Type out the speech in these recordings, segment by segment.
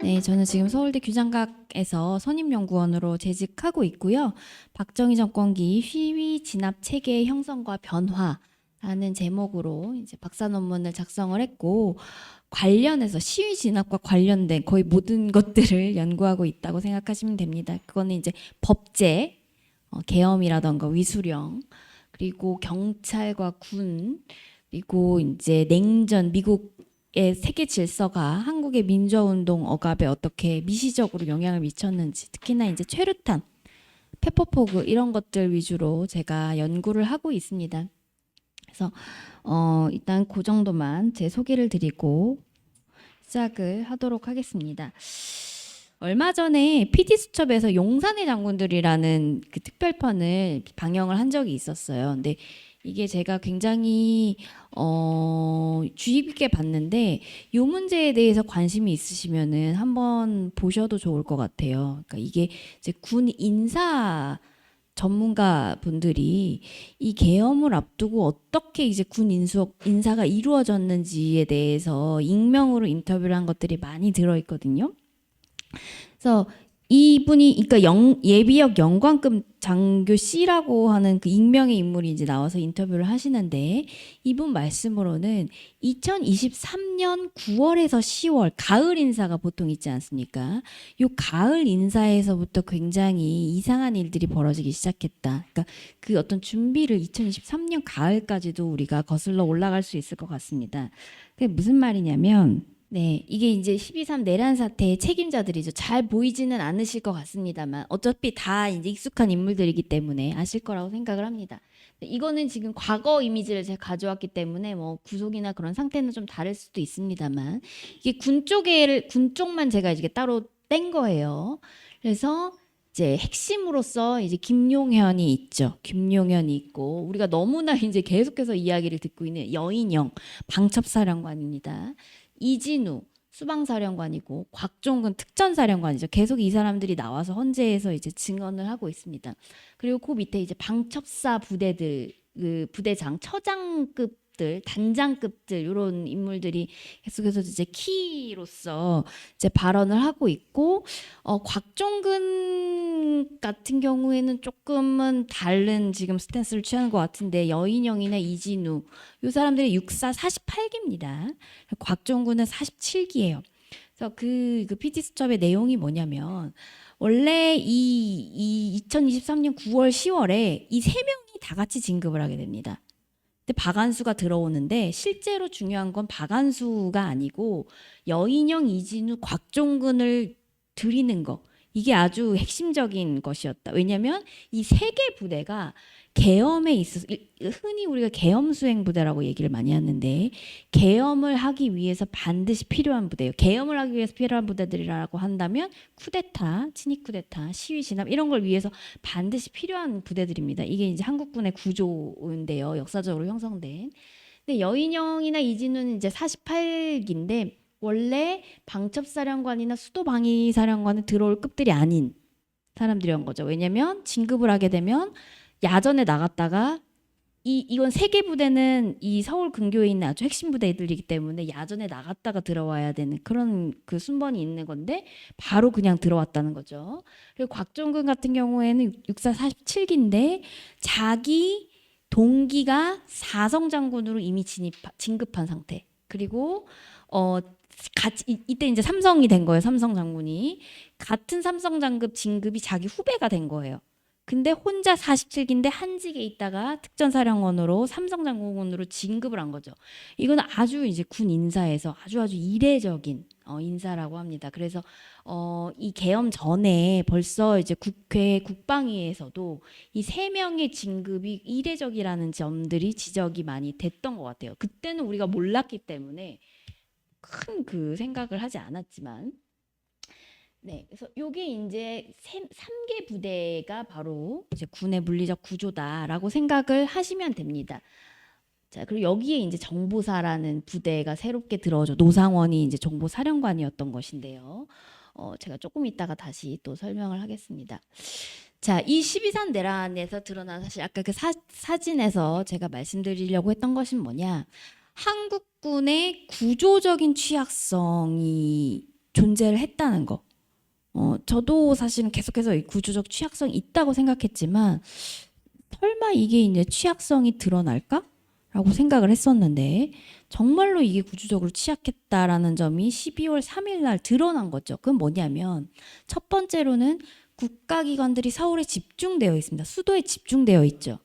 네, 저는 지금 서울대 규장각에서 선임연구원으로 재직하고 있고요. 박정희 정권기 시위 진압 체계 형성과 변화라는 제목으로 이제 박사 논문을 작성을 했고, 관련해서 시위 진압과 관련된 거의 모든 것들을 연구하고 있다고 생각하시면 됩니다. 그거는 이제 법제, 계엄이라던가 위수령, 그리고 경찰과 군, 그리고 이제 냉전, 미국의 세계 질서가 한국의 민주화운동 억압에 어떻게 미시적으로 영향을 미쳤는지, 특히나 이제 최루탄, 페퍼포그 이런 것들 위주로 제가 연구를 하고 있습니다. 그래서 일단 그 정도만 제 소개를 드리고 시작을 하도록 하겠습니다. 얼마 전에 PD수첩에서 용산의 장군들이라는 그 특별편을 방영을 한 적이 있었어요. 근데 이게 제가 굉장히 주의 깊게 봤는데 이 문제에 대해서 관심이 있으시면은 한번 보셔도 좋을 것 같아요. 그러니까 이게 이제 군 인사 전문가 분들이 이 계엄을 앞두고 어떻게 이제 군 인사가 이루어졌는지에 대해서 익명으로 인터뷰를 한 것들이 많이 들어있거든요. 그래서 이분이 그러니까 예비역 영관급 장교 C라고 하는 그 익명의 인물이 이제 나와서 인터뷰를 하시는데 이분 말씀으로는 2023년 9월에서 10월 가을 인사가 보통 있지 않습니까? 요 가을 인사에서부터 굉장히 이상한 일들이 벌어지기 시작했다. 그러니까 그 어떤 준비를 2023년 가을까지도 우리가 거슬러 올라갈 수 있을 것 같습니다. 그게 무슨 말이냐면 네, 이게 이제 12.3 내란 사태의 책임자들이죠. 잘 보이지는 않으실 것 같습니다만 어차피 다 이제 익숙한 인물들이기 때문에 아실 거라고 생각을 합니다. 이거는 지금 과거 이미지를 제가 가져왔기 때문에 뭐 구속이나 그런 상태는 좀 다를 수도 있습니다만 이게 군 쪽만 제가 이제 따로 뗀 거예요. 그래서 이제 핵심으로서 이제 김용현이 있죠. 김용현이 있고 우리가 너무나 이제 계속해서 이야기를 듣고 있는 여인영 방첩사령관입니다. 이진우 수방사령관이고 곽종근 특전사령관이죠. 계속 이 사람들이 나와서 헌재에서 이제 증언을 하고 있습니다. 그리고 그 밑에 이제 방첩사 부대들, 그 부대장, 처장급들, 단장급들 이런 인물들이 계속해서 이제 키로서 이제 발언을 하고 있고 곽종근 같은 경우에는 조금은 다른 지금 스탠스를 취하는 것 같은데 여인영이나 이진우 이 사람들이 육사 48기입니다. 곽종근은 47기예요. 그래서 그 PT 수첩의 내용이 뭐냐면 원래 이 2023년 9월 10월에 이 세 명이 다 같이 진급을 하게 됩니다. 근데 박안수가 들어오는데 실제로 중요한 건 박안수가 아니고 여인영, 이진우, 곽종근을 들이는 거. 이게 아주 핵심적인 것이었다. 왜냐하면 이 세 개 부대가 계엄에 있어서 흔히 우리가 계엄 수행 부대라고 얘기를 많이 하는데 계엄을 하기 위해서 반드시 필요한 부대예요. 계엄을 하기 위해서 필요한 부대들이라고 한다면 쿠데타, 친위 쿠데타, 시위 진압 이런 걸 위해서 반드시 필요한 부대들입니다. 이게 이제 한국군의 구조인데요. 역사적으로 형성된. 근데 여인영이나 이진우는 이제 48기인데 원래 방첩사령관이나 수도방위사령관은 들어올 급들이 아닌 사람들이란 거죠. 왜냐면 진급을 하게 되면 야전에 나갔다가 이건 세계 부대는 이 서울 근교에 있는 아주 핵심 부대들이기 때문에 야전에 나갔다가 들어와야 되는 그런 그 순번이 있는 건데 바로 그냥 들어왔다는 거죠. 그리고 곽종근 같은 경우에는 육사 47기인데 자기 동기가 사성 장군으로 이미 진급한 상태. 그리고 같이 이때 이제 삼성이 된 거예요. 삼성 장군이 같은 삼성 장급 진급이 자기 후배가 된 거예요. 근데 혼자 47기인데 한직에 있다가 특전사령원으로 삼성장군으로 진급을 한 거죠. 이건 아주 이제 군 인사에서 아주 이례적인 인사라고 합니다. 그래서 이 계엄 전에 벌써 이제 국회 국방위에서도 이 세 명의 진급이 이례적이라는 점들이 지적이 많이 됐던 것 같아요. 그때는 우리가 몰랐기 때문에 큰 그 생각을 하지 않았지만 네, 그래서 요게 이제 3개 부대가 바로 이제 군의 물리적 구조다라고 생각을 하시면 됩니다. 자, 그리고 여기에 이제 정보사라는 부대가 새롭게 들어오죠. 노상원이 이제 정보사령관이었던 것인데요. 제가 조금 이따가 다시 또 설명을 하겠습니다. 자, 이 12.3 내란에서 드러난 사실 아까 그 사진에서 제가 말씀드리려고 했던 것은 뭐냐? 한국군의 구조적인 취약성이 존재를 했다는 거. 저도 사실은 계속해서 이 구조적 취약성이 있다고 생각했지만 설마 이게 이제 취약성이 드러날까? 라고 생각을 했었는데 정말로 이게 구조적으로 취약했다라는 점이 12월 3일 날 드러난 거죠. 그건 뭐냐면 첫 번째로는 국가기관들이 서울에 집중되어 있습니다. 수도에 집중되어 있죠.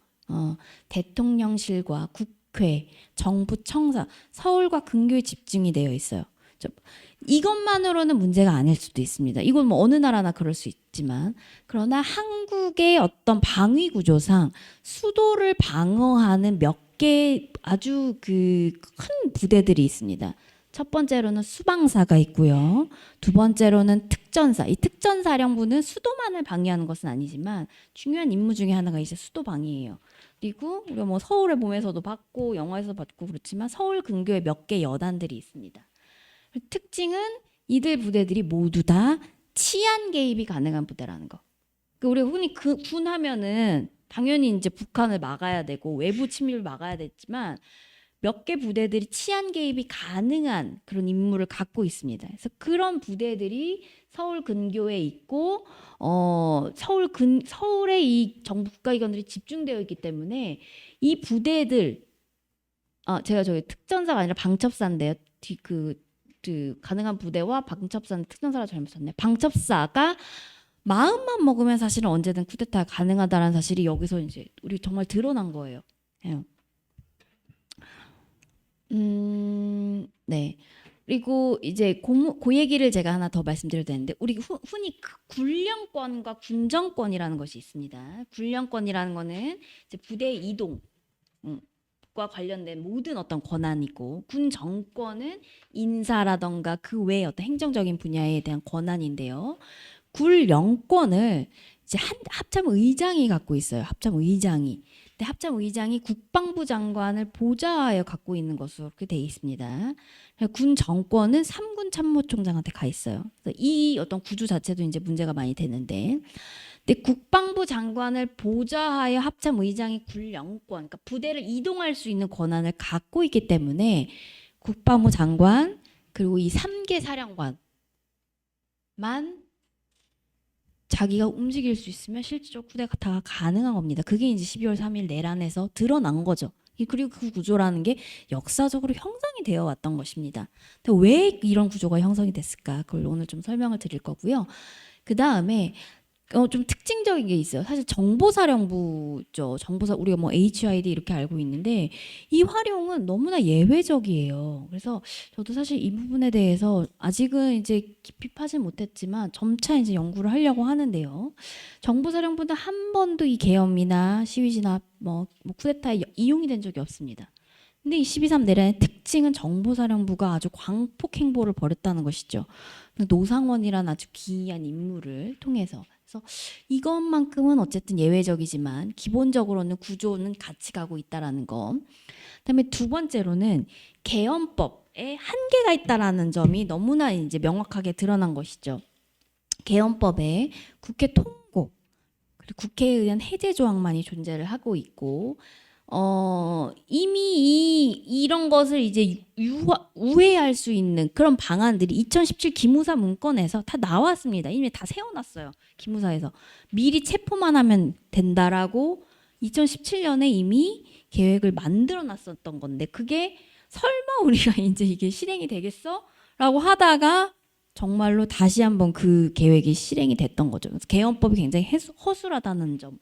대통령실과 국회, 정부 청사, 서울과 근교에 집중이 되어 있어요. 이것만으로는 문제가 아닐 수도 있습니다. 이건 뭐 어느 나라나 그럴 수 있지만 그러나 한국의 어떤 방위 구조상 수도를 방어하는 몇 개 아주 그 큰 부대들이 있습니다. 첫 번째로는 수방사가 있고요. 두 번째로는 특전사. 이 특전사령부는 수도만을 방위하는 것은 아니지만 중요한 임무 중에 하나가 이제 수도 방위예요. 그리고 우리가 뭐 서울의 봄에서도 봤고 영화에서 봤고 그렇지만 서울 근교에 몇 개 여단들이 있습니다. 특징은 이들 부대들이 모두 다 치안 개입이 가능한 부대라는 거. 우리가 흔히 군 하면은 당연히 이제 북한을 막아야 되고 외부 침입을 막아야 됐지만 몇 개 부대들이 치안 개입이 가능한 그런 임무를 갖고 있습니다. 그래서 그런 부대들이 서울 근교에 있고 서울에 이 정부 국가기관들이 집중되어 있기 때문에 이 부대들 제가 저기 특전사가 아니라 방첩사인데요. 가능한 부대와 방첩사는 특전사라 잘못 썼네. 방첩사가 마음만 먹으면 사실은 언제든 쿠데타가 가능하다는 사실이 여기서 이제 우리 정말 드러난 거예요. 네. 그리고 이제 그 얘기를 제가 하나 더 말씀드려야 되는데 우리 흔히 군령권과 군정권이라는 것이 있습니다. 군령권이라는 거는 이제 부대 이동 과 관련된 모든 어떤 권한이고 군 정권은 인사라던가 그 외의 어떤 행정적인 분야에 대한 권한인데요. 군 영권을 이제 합참의장이 갖고 있어요. 합참의장이. 근데 합참의장이 국방부 장관을 보좌하여 갖고 있는 것으로 그렇게 돼 있습니다. 군 정권은 3군 참모총장한테 가 있어요. 그래서 이 어떤 구조 자체도 이제 문제가 많이 되는데 근데 국방부 장관을 보좌하여 합참의장이 군영권, 그러니까 부대를 이동할 수 있는 권한을 갖고 있기 때문에 국방부 장관 그리고 이 3개 사령관만 자기가 움직일 수 있으면 실질적으로 부대가 다 가능한 겁니다. 그게 이제 12월 3일 내란에서 드러난 거죠. 그리고 그 구조라는 게 역사적으로 형성이 되어 왔던 것입니다. 근데 왜 이런 구조가 형성이 됐을까? 그걸 오늘 좀 설명을 드릴 거고요. 그 다음에 좀 특징적인 게 있어요. 사실 정보사령부죠. 우리가 뭐 HID 이렇게 알고 있는데 이 활용은 너무나 예외적이에요. 그래서 저도 사실 이 부분에 대해서 아직은 이제 깊이 파진 못했지만 점차 이제 연구를 하려고 하는데요. 정보사령부는 한 번도 이 계엄이나 시위 진압, 뭐 쿠데타에 이용이 된 적이 없습니다. 근데 이 12.3 내란의 특징은 정보사령부가 아주 광폭 행보를 벌였다는 것이죠. 노상원이란 아주 기이한 인물을 통해서. 그래서 이것만큼은 어쨌든 예외적이지만 기본적으로는 구조는 같이 가고 있다라는 거. 그다음에 두 번째로는 계엄법에 한계가 있다라는 점이 너무나 이제 명확하게 드러난 것이죠. 계엄법에 국회 통고 그리고 국회에 의한 해제 조항만이 존재를 하고 있고 이미 이런 것을 이제 우회할 수 있는 그런 방안들이 2017 기무사 문건에서 다 나왔습니다. 이미 다 세워놨어요. 기무사에서 미리 체포만 하면 된다라고 2017년에 이미 계획을 만들어놨었던 건데 그게 설마 우리가 이제 이게 실행이 되겠어? 라고 하다가 정말로 다시 한번 그 계획이 실행이 됐던 거죠. 그래서 계엄법이 굉장히 허술하다는 점.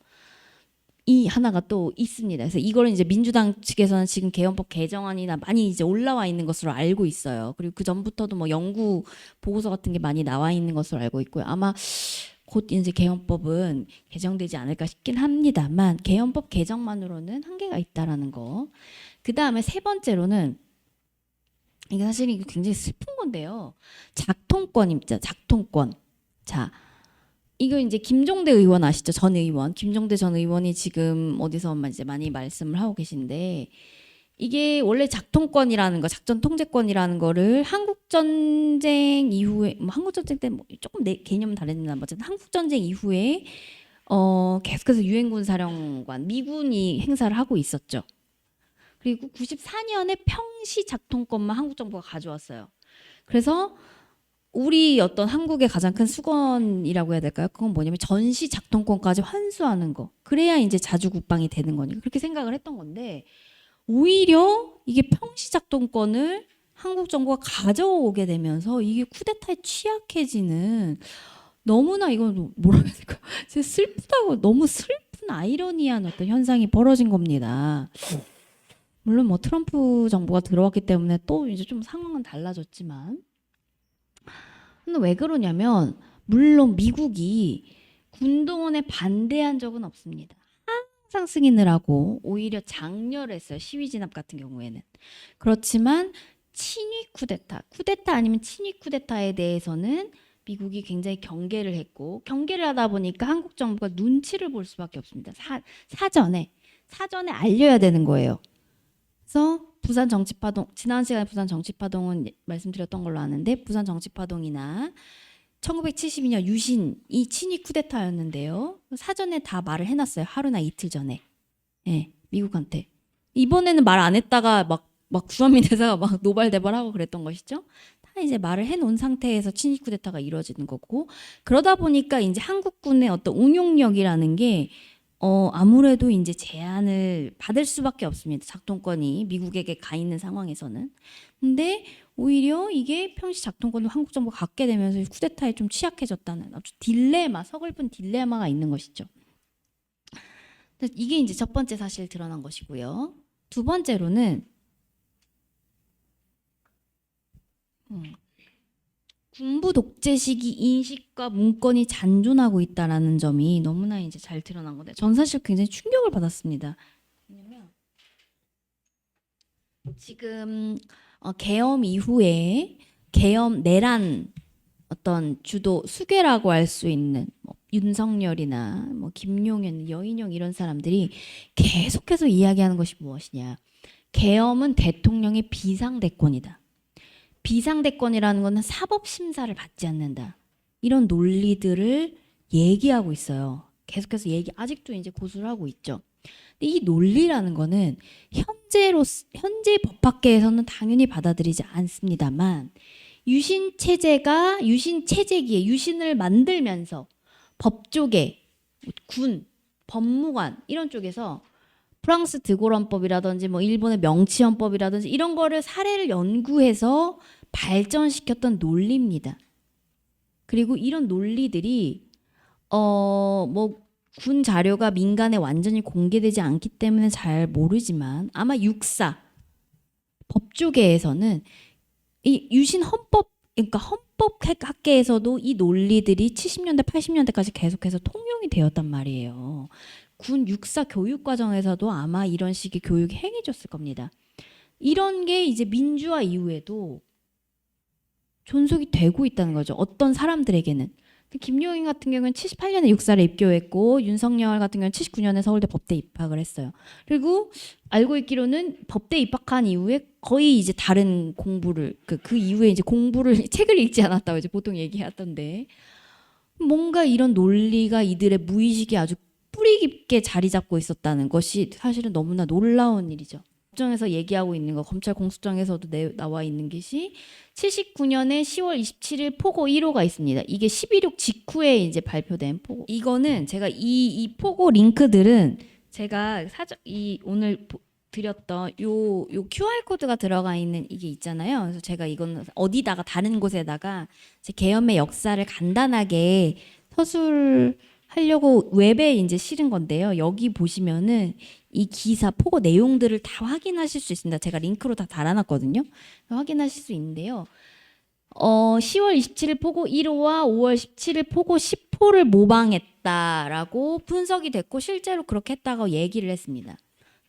이 하나가 또 있습니다. 그래서 이거를 이제 민주당 측에서는 지금 계엄법 개정안이나 많이 이제 올라와 있는 것으로 알고 있어요. 그리고 그 전부터도 뭐 연구 보고서 같은 게 많이 나와 있는 것으로 알고 있고요. 아마 곧 이제 계엄법은 개정되지 않을까 싶긴 합니다만 계엄법 개정만으로는 한계가 있다라는 거. 그 다음에 세 번째로는 이게 사실 이게 굉장히 슬픈 건데요. 작통권입니다. 작통권. 자. 이거 이제 김종대 의원 아시죠? 전 의원. 김종대 전 의원이 지금 어디서 이제 많이 말씀을 하고 계신데 이게 원래 작통권이라는 거, 작전 통제권이라는 거를 한국전쟁 이후에 한국전쟁 때 뭐 조금 개념은 다릅니다만 어쨌든 한국전쟁 이후에 계속해서 유엔군 사령관 미군이 행사를 하고 있었죠. 그리고 94년에 평시 작통권만 한국 정부가 가져왔어요. 그래서 우리 어떤 한국의 가장 큰 수건이라고 해야 될까요? 그건 뭐냐면 전시 작동권까지 환수하는 거. 그래야 이제 자주 국방이 되는 거니까 그렇게 생각을 했던 건데 오히려 이게 평시 작동권을 한국 정부가 가져오게 되면서 이게 쿠데타에 취약해지는 너무나 이건 뭐라 해야 될까? 진짜 슬프다고 너무 슬픈 아이러니한 어떤 현상이 벌어진 겁니다. 물론 뭐 트럼프 정부가 들어왔기 때문에 또 이제 좀 상황은 달라졌지만 근데 왜 그러냐면 물론 미국이 군동원에 반대한 적은 없습니다. 항상 승인을 하고 오히려 장려를 했어요. 시위 진압 같은 경우에는. 그렇지만 친위 쿠데타, 쿠데타 아니면 친위 쿠데타에 대해서는 미국이 굉장히 경계를 했고 경계를 하다 보니까 한국 정부가 눈치를 볼 수밖에 없습니다. 사전에 알려야 되는 거예요. 그래서 부산 정치파동 지난 시간에 부산 정치파동은 말씀드렸던 걸로 아는데 부산 정치파동이나 1972년 유신이 친위 쿠데타였는데요. 사전에 다 말을 해놨어요. 하루나 이틀 전에. 예, 미국한테. 이번에는 말 안 했다가 막 구한민 대사가 막 노발대발하고 그랬던 것이죠. 다 이제 말을 해놓은 상태에서 친위 쿠데타가 이루어지는 거고 그러다 보니까 이제 한국군의 어떤 운용력이라는 게 아무래도 이제 제한을 받을 수밖에 없습니다. 작동권이 미국에게 가 있는 상황에서는. 근데 오히려 이게 평시 작동권을 한국 정부가 갖게 되면서 쿠데타에 좀 취약해졌다는 아주 딜레마, 서글픈 딜레마가 있는 것이죠. 이게 이제 첫 번째 사실 드러난 것이고요. 두 번째로는 군부 독재 시기 인식과 문건이 잔존하고 있다라는 점이 너무나 이제 잘 드러난 건데, 전 사실 굉장히 충격을 받았습니다. 왜냐면 지금 계엄 이후에 계엄 내란 어떤 주도 수괴라고 할 수 있는 뭐 윤석열이나 뭐 김용현, 여인영 이런 사람들이 계속해서 이야기하는 것이 무엇이냐? 계엄은 대통령의 비상대권이다. 비상대권이라는 것은 사법 심사를 받지 않는다. 이런 논리들을 얘기하고 있어요. 계속해서 아직도 이제 고수를 하고 있죠. 근데 이 논리라는 거는 현재 법학계에서는 당연히 받아들이지 않습니다만 유신 체제기에 유신을 만들면서 법 쪽에 군, 법무관 이런 쪽에서 프랑스 드골헌법이라든지 뭐 일본의 명치헌법이라든지 이런 거를 사례를 연구해서 발전시켰던 논리입니다. 그리고 이런 논리들이 뭐 군 자료가 민간에 완전히 공개되지 않기 때문에 잘 모르지만 아마 육사 법조계에서는 이 유신 헌법 그러니까 헌법학계에서도 이 논리들이 70년대 80년대까지 계속해서 통용이 되었단 말이에요. 군 육사 교육 과정에서도 아마 이런 식의 교육이 행해졌을 겁니다. 이런 게 이제 민주화 이후에도 존속이 되고 있다는 거죠. 어떤 사람들에게는. 김용인 같은 경우는 78년에 육사를 입교했고 윤석열 같은 경우는 79년에 서울대 법대 입학을 했어요. 그리고 알고 있기로는 법대 입학한 이후에 거의 이제 다른 공부를 그 이후에 이제 공부를 책을 읽지 않았다고 이제 보통 얘기하던데 뭔가 이런 논리가 이들의 무의식에 아주 뿌리 깊게 자리 잡고 있었다는 것이 사실은 너무나 놀라운 일이죠. 법정에서 얘기하고 있는 거 검찰 공소장에서도 나와 있는 것이 79년에 10월 27일 포고 1호가 있습니다. 이게 11.6 직후에 이제 발표된 포고. 이거는 제가 이 포고 링크들은 제가 오늘 드렸던 요 QR 코드가 들어가 있는 이게 있잖아요. 그래서 제가 이거는 어디다가 다른 곳에다가 제 계엄의 역사를 간단하게 서술하려고 웹에 이제 실은 건데요. 여기 보시면은 이 기사 포고 내용들을 다 확인하실 수 있습니다. 제가 링크로 다 달아놨거든요. 확인하실 수 있는데요. 10월 27일 포고 1호와 5월 17일 포고 10호를 모방했다라고 분석이 됐고 실제로 그렇게 했다고 얘기를 했습니다.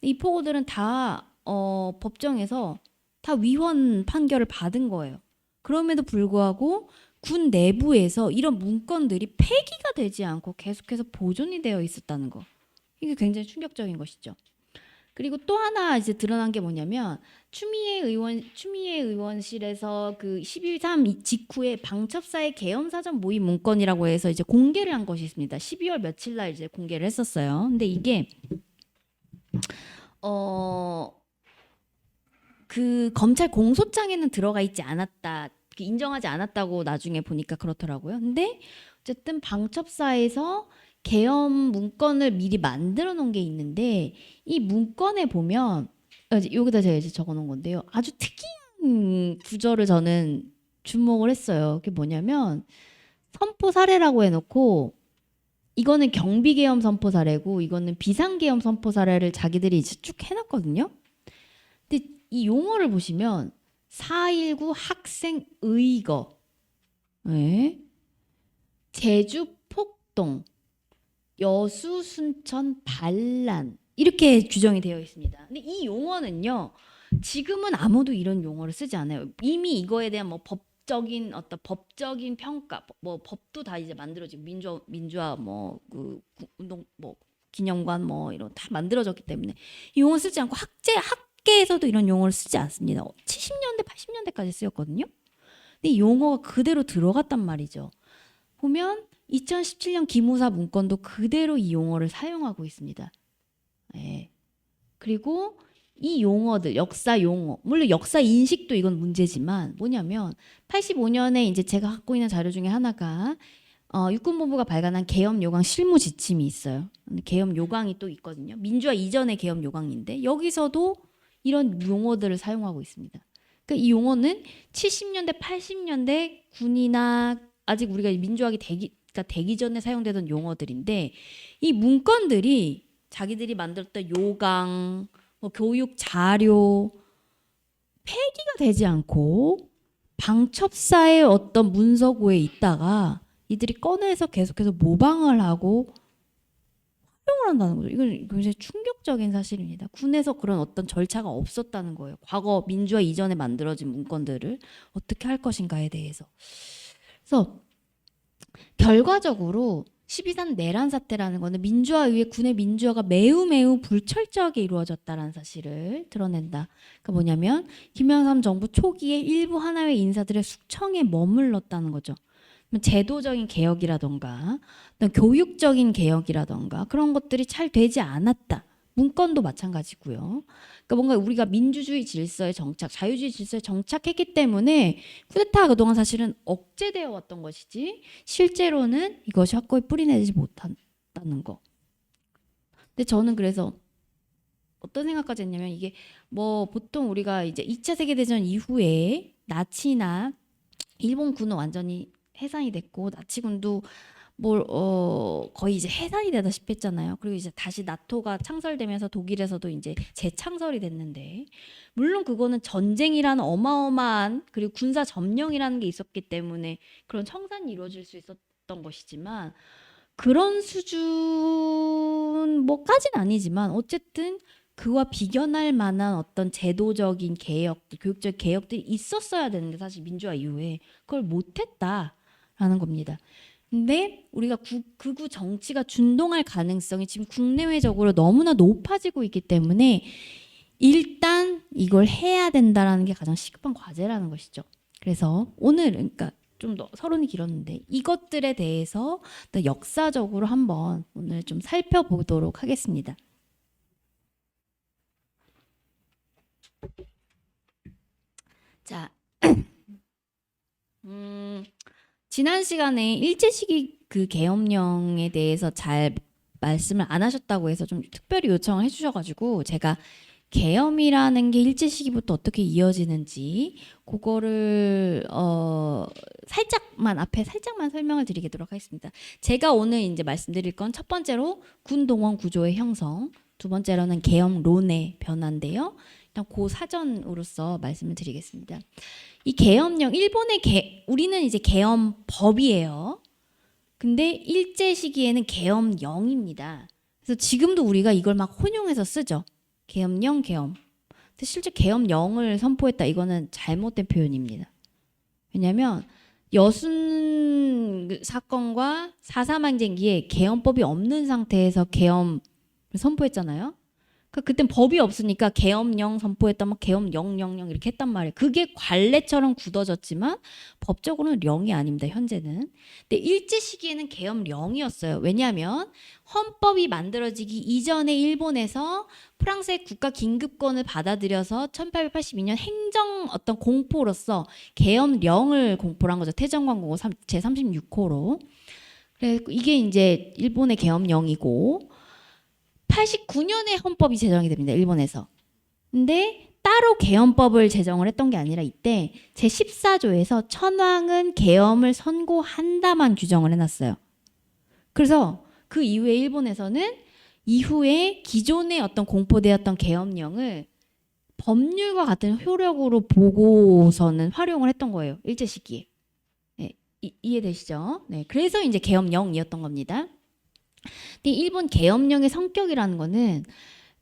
이 포고들은 다 법정에서 다 위헌 판결을 받은 거예요. 그럼에도 불구하고 군 내부에서 이런 문건들이 폐기가 되지 않고 계속해서 보존이 되어 있었다는 거. 이게 굉장히 충격적인 것이죠. 그리고 또 하나 이제 드러난 게 뭐냐면 추미애 의원실에서 그 12.3 직후에 방첩사의 계엄 사전 모의 문건이라고 해서 이제 공개를 한 것이 있습니다. 12월 며칠 날 이제 공개를 했었어요. 근데 이게 그 검찰 공소장에는 들어가 있지 않았다. 그렇게 인정하지 않았다고 나중에 보니까 그렇더라고요. 근데 어쨌든 방첩사에서 계엄 문건을 미리 만들어 놓은 게 있는데 이 문건에 보면 여기다 제가 이제 적어 놓은 건데요. 아주 특이한 구절을 저는 주목을 했어요. 그게 뭐냐면 선포 사례라고 해놓고 이거는 경비계엄 선포 사례고 이거는 비상계엄 선포 사례를 자기들이 이제 쭉 해놨거든요. 근데 이 용어를 보시면 4.19 학생 의거, 네. 제주 폭동, 여수 순천 반란 이렇게 규정이 되어 있습니다. 근데 이 용어는요. 지금은 아무도 이런 용어를 쓰지 않아요. 이미 이거에 대한 뭐 법적인 어떤 법적인 평가, 뭐 법도 다 이제 만들어지고 민주화 뭐 그 운동 뭐 기념관 뭐 이런 다 만들어졌기 때문에 이 용어 쓰지 않고 학계에서도 이런 용어를 쓰지 않습니다. 70년대 80년대까지 쓰였거든요. 근데 이 용어가 그대로 들어갔단 말이죠. 보면 2017년 기무사 문건도 그대로 이 용어를 사용하고 있습니다. 네. 그리고 이 용어들, 역사 용어, 물론 역사 인식도 이건 문제지만 뭐냐면 85년에 이제 제가 갖고 있는 자료 중에 하나가 육군본부가 발간한 계엄 요강 실무 지침이 있어요. 계엄 요강이 또 있거든요. 민주화 이전의 계엄 요강인데 여기서도 이런 용어들을 사용하고 있습니다. 그러니까 이 용어는 70년대, 80년대 군이나 아직 우리가 민주화가 되기 전에 사용되던 용어들인데 이 문건들이 자기들이 만들었던 요강, 뭐 교육 자료 폐기가 되지 않고 방첩사의 어떤 문서고에 있다가 이들이 꺼내서 계속해서 모방을 하고 활용을 한다는 거죠. 이건 굉장히 충격적인 사실입니다. 군에서 그런 어떤 절차가 없었다는 거예요. 과거 민주화 이전에 만들어진 문건들을 어떻게 할 것인가에 대해서. 그래서 결과적으로 12.3 내란 사태라는 거는 민주화 이후에 군의 민주화가 매우 불철저하게 이루어졌다는 사실을 드러낸다. 그러니까 뭐냐면 김영삼 정부 초기에 일부 하나의 인사들의 숙청에 머물렀다는 거죠. 제도적인 개혁이라던가 어떤 교육적인 개혁이라던가 그런 것들이 잘 되지 않았다. 문건도 마찬가지고요. 그러니까 뭔가 우리가 민주주의 질서에 정착, 자유주의 질서에 정착했기 때문에 쿠데타가 그동안 사실은 억제되어 왔던 것이지 실제로는 이것이 확고히 뿌리내지 못한다는 거. 근데 저는 그래서 어떤 생각까지 했냐면 이게 뭐 보통 우리가 이제 2차 세계대전 이후에 나치나 일본군은 완전히 해산이 됐고 나치군도 거의 이제 해산이 되다시피 했잖아요. 그리고 이제 다시 나토가 창설되면서 독일에서도 이제 재창설이 됐는데 물론 그거는 전쟁이라는 어마어마한 그리고 군사 점령이라는 게 있었기 때문에 그런 청산이 이루어질 수 있었던 것이지만 그런 수준 뭐까지는 아니지만 어쨌든 그와 비견할 만한 어떤 제도적인 개혁, 교육적 개혁들이 있었어야 되는데 사실 민주화 이후에 그걸 못했다라는 겁니다. 근데 우리가 극우 정치가 준동할 가능성이 지금 국내외적으로 너무나 높아지고 있기 때문에 일단 이걸 해야 된다라는 게 가장 시급한 과제라는 것이죠. 그래서 오늘 그러니까 좀 더 서론이 길었는데 이것들에 대해서 더 역사적으로 한번 오늘 좀 살펴보도록 하겠습니다. 자, 지난 시간에 일제시기 그 계엄령에 대해서 잘 말씀을 안 하셨다고 해서 좀 특별히 요청을 해주셔가지고 제가 계엄이라는 게 일제시기부터 어떻게 이어지는지 그거를 앞에 살짝만 설명을 드리도록 하겠습니다. 제가 오늘 이제 말씀드릴 건 첫 번째로 군동원 구조의 형성, 두 번째로는 계엄론의 변화인데요. 일단 그 사전으로서 말씀을 드리겠습니다. 이 계엄령 우리는 이제 계엄법이에요. 근데 일제 시기에는 계엄령입니다. 그래서 지금도 우리가 이걸 막 혼용해서 쓰죠. 계엄령, 계엄. 근데 실제 계엄령을 선포했다. 이거는 잘못된 표현입니다. 왜냐하면 여순 사건과 4.3 항쟁기에 계엄법이 없는 상태에서 계엄을 선포했잖아요. 그땐 법이 없으니까 계엄령 선포했던 막 계엄 000 이렇게 했단 말이에요. 그게 관례처럼 굳어졌지만 법적으로는 0이 아닙니다. 현재는. 근데 일제 시기에는 계엄 0이었어요. 왜냐하면 헌법이 만들어지기 이전에 일본에서 프랑스의 국가 긴급권을 받아들여서 1882년 행정 어떤 공포로서 계엄 0을 공포를 한 거죠. 태정광고 제36호로. 그래 이게 이제 일본의 계엄 0이고 89년에 헌법이 제정이 됩니다. 일본에서. 근데 따로 계엄법을 제정을 했던 게 아니라 이때 제14조에서 천황은 계엄을 선고한다만 규정을 해놨어요. 그래서 그 이후에 일본에서는 이후에 기존의 어떤 공포되었던 계엄령을 법률과 같은 효력으로 보고서는 활용을 했던 거예요. 일제 시기에. 네, 이해되시죠? 네, 그래서 이제 계엄령이었던 겁니다. 근데 일본 계엄령의 성격이라는 거는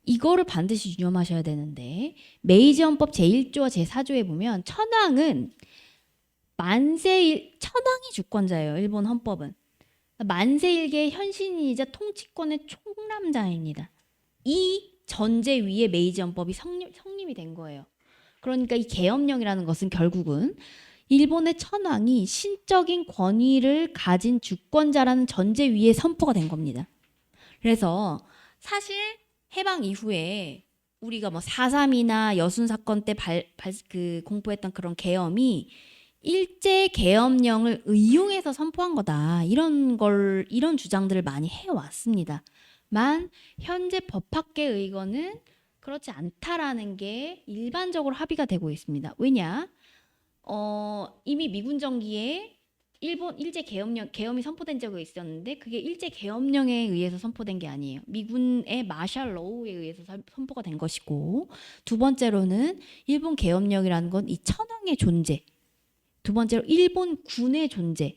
이거를 반드시 유념하셔야 되는데 메이지 헌법 제1조와 제4조에 보면 천황은 천황이 주권자예요. 일본 헌법은. 만세일계의 현신이자 통치권의 총람자입니다. 이 전제 위에 메이지 헌법이 성립이 된 거예요. 그러니까 이 계엄령이라는 것은 결국은 일본의 천황이 신적인 권위를 가진 주권자라는 전제 위에 선포가 된 겁니다. 그래서 사실 해방 이후에 우리가 뭐 4.3이나 여순 사건 때 공포했던 그런 계엄이 일제 계엄령을 의용해서 선포한 거다. 이런 주장들을 많이 해왔습니다. 만 현재 법학계 의거는 그렇지 않다라는 게 일반적으로 합의가 되고 있습니다. 왜냐? 이미 미군 정기에 일본 일제 계엄이 선포된 적이 있었는데 그게 일제 계엄령에 의해서 선포된 게 아니에요. 미군의 마샬 로우에 의해서 선포가 된 것이고, 두 번째로는 일본 계엄령이라는 건 이 천황의 존재, 두 번째로 일본 군의 존재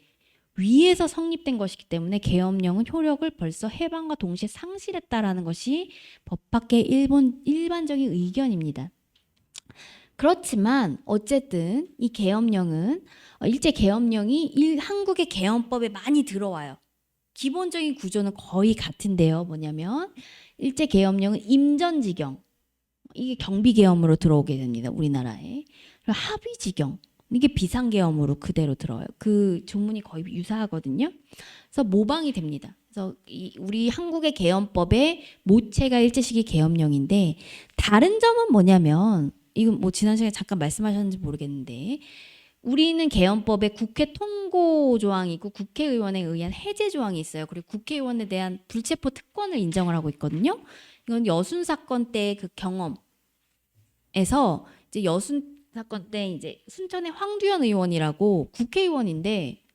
위에서 성립된 것이기 때문에 계엄령은 효력을 벌써 해방과 동시에 상실했다라는 것이 법학계 일반적인 의견입니다. 그렇지만 어쨌든 이 계엄령은 일제 계엄령이 한국의 계엄법에 많이 들어와요. 기본적인 구조는 거의 같은데요. 뭐냐면 일제 계엄령은 임전지경, 이게 경비계엄으로 들어오게 됩니다. 우리나라에. 합의지경, 이게 비상계엄으로 그대로 들어와요. 그 조문이 거의 유사하거든요. 그래서 모방이 됩니다. 그래서 우리 한국의 계엄법의 모체가 일제시기 계엄령인데 다른 점은 뭐냐면, 이건 뭐 지난 시간에 잠깐 말씀하셨는지 모르겠는데 우리는 계엄법에 국회 통고 조항이 있고 국회의원에 의한 해제 조항이 있어요. 그리고 국회의원에 대한 불체포 특권을 인정을 하고 있거든요. 이건 여순 사건 때 그 경험에서 이제 여순 사건 때 이제 순천의 황두현 의원이라고 국회의원인데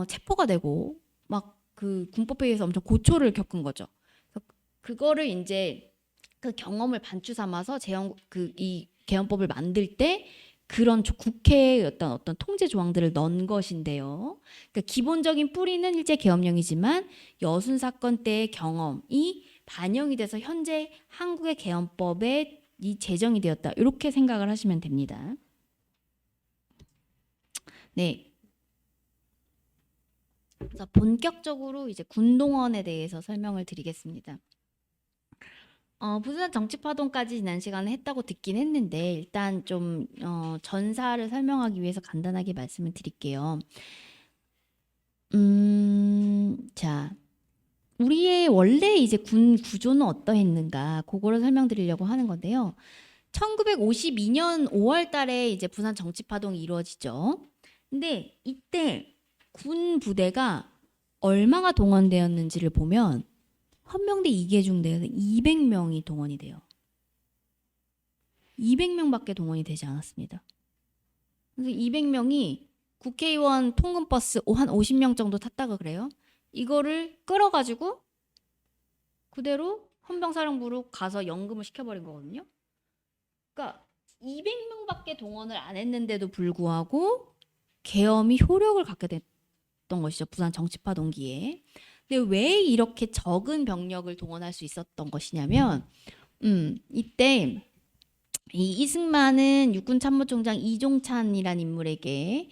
체포가 되고 막 그 군법회의에서 엄청 고초를 겪은 거죠. 그래서 그거를 이제 그 경험을 반추 삼아서 이 계엄법을 만들 때 그런 국회의 어떤 통제 조항들을 넣은 것인데요. 그러니까 기본적인 뿌리는 일제 계엄령이지만 여순 사건 때의 경험이 반영이 돼서 현재 한국의 계엄법에 이 제정이 되었다. 이렇게 생각을 하시면 됩니다. 네. 그래서 본격적으로 이제 군동원에 대해서 설명을 드리겠습니다. 부산 정치파동까지 지난 시간에 했다고 듣긴 했는데 일단 좀 전사를 설명하기 위해서 간단하게 말씀을 드릴게요. 자, 우리의 원래 이제 군 구조는 어떠했는가 그거를 설명드리려고 하는 건데요. 1952년 5월 달에 이제 부산 정치파동이 이루어지죠. 근데 이때 군 부대가 얼마가 동원되었는지를 보면 헌병대 이계중대에서 200명이 동원이 돼요. 200명밖에 동원이 되지 않았습니다. 그래서 200명이 국회의원 통근버스 한 50명 정도 탔다고 그래요. 이거를 끌어가지고 그대로 헌병사령부로 가서 연금을 시켜버린 거거든요. 그러니까 200명밖에 동원을 안 했는데도 불구하고 계엄이 효력을 갖게 됐던 것이죠. 부산 정치파동기에. 근데 왜 이렇게 적은 병력을 동원할 수 있었던 것이냐면 이때 이 이승만은 육군 참모총장 이종찬이라는 인물에게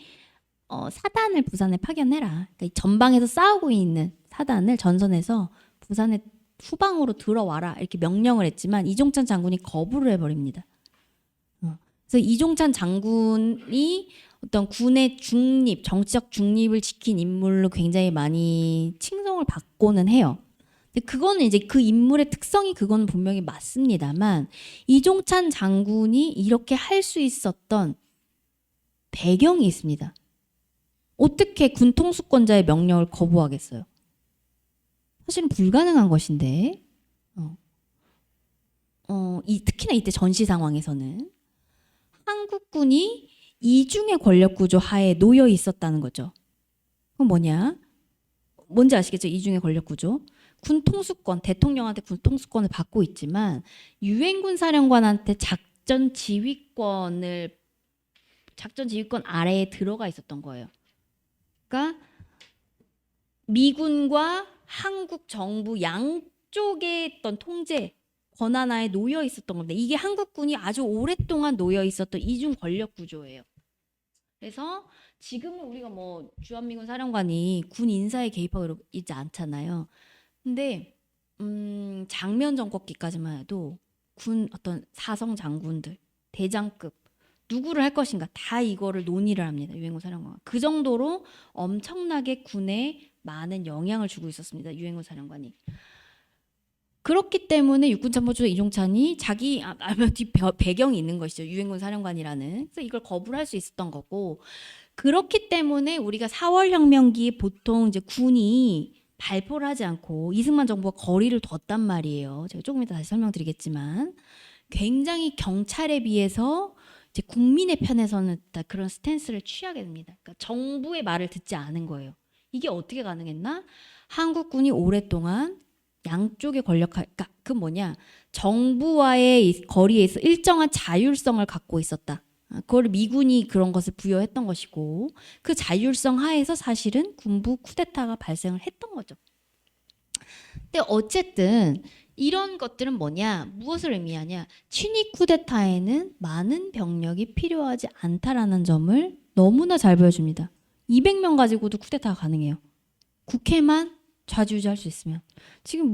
사단을 부산에 파견해라. 그러니까 전방에서 싸우고 있는 사단을 전선에서 부산에 후방으로 들어와라 이렇게 명령을 했지만 이종찬 장군이 거부를 해버립니다. 그래서 이종찬 장군이 어떤 군의 중립, 정치적 중립을 지킨 인물로 굉장히 많이 칭송을 받고는 해요. 근데 그거는 이제 그 인물의 특성이 그건 분명히 맞습니다만 이종찬 장군이 이렇게 할 수 있었던 배경이 있습니다. 어떻게 군 통수권자의 명령을 거부하겠어요? 사실은 불가능한 것인데 특히나 이때 전시 상황에서는 한국군이 이중의 권력 구조 하에 놓여 있었다는 거죠. 그건 뭐냐? 뭔지 아시겠죠? 이중의 권력 구조. 군 통수권, 대통령한테 군 통수권을 받고 있지만 유엔군 사령관한테 작전 지휘권 아래에 들어가 있었던 거예요. 그러니까 미군과 한국 정부 양쪽의 어떤 통제 권한하에 놓여 있었던 건데 이게 한국군이 아주 오랫동안 놓여 있었던 이중 권력 구조예요. 그래서 지금은 우리가 뭐 주한미군 사령관이 군 인사에 개입하고 있지 않잖아요. 근데 장면 정권기까지만 해도 군 어떤 사성 장군들, 대장급 누구를 할 것인가 다 이거를 논의를 합니다. 유엔군 사령관. 그 정도로 엄청나게 군에 많은 영향을 주고 있었습니다. 유엔군 사령관이. 그렇기 때문에 육군참모총장 이종찬이 자기 뒤 배경이 있는 것이죠. 유엔군 사령관이라는. 그래서 이걸 거부를 할 수 있었던 거고 그렇기 때문에 우리가 4월 혁명기에 보통 이제 군이 발포를 하지 않고 이승만 정부가 거리를 뒀단 말이에요. 제가 조금 이따 다시 설명드리겠지만 굉장히 경찰에 비해서 이제 국민의 편에 서는 그런 스탠스를 취하게 됩니다. 그러니까 정부의 말을 듣지 않은 거예요. 이게 어떻게 가능했나? 한국군이 오랫동안 양쪽의 그러니까 그 뭐냐? 정부와의 거리에 있어 일정한 자율성을 갖고 있었다. 그걸 미군이 그런 것을 부여했던 것이고 그 자율성 하에서 사실은 군부 쿠데타가 발생을 했던 거죠. 근데 어쨌든 이런 것들은 뭐냐? 무엇을 의미하냐? 친위 쿠데타에는 많은 병력이 필요하지 않다라는 점을 너무나 잘 보여줍니다. 200명 가지고도 쿠데타가 가능해요. 국회만 좌지우지할 수 있으면. 지금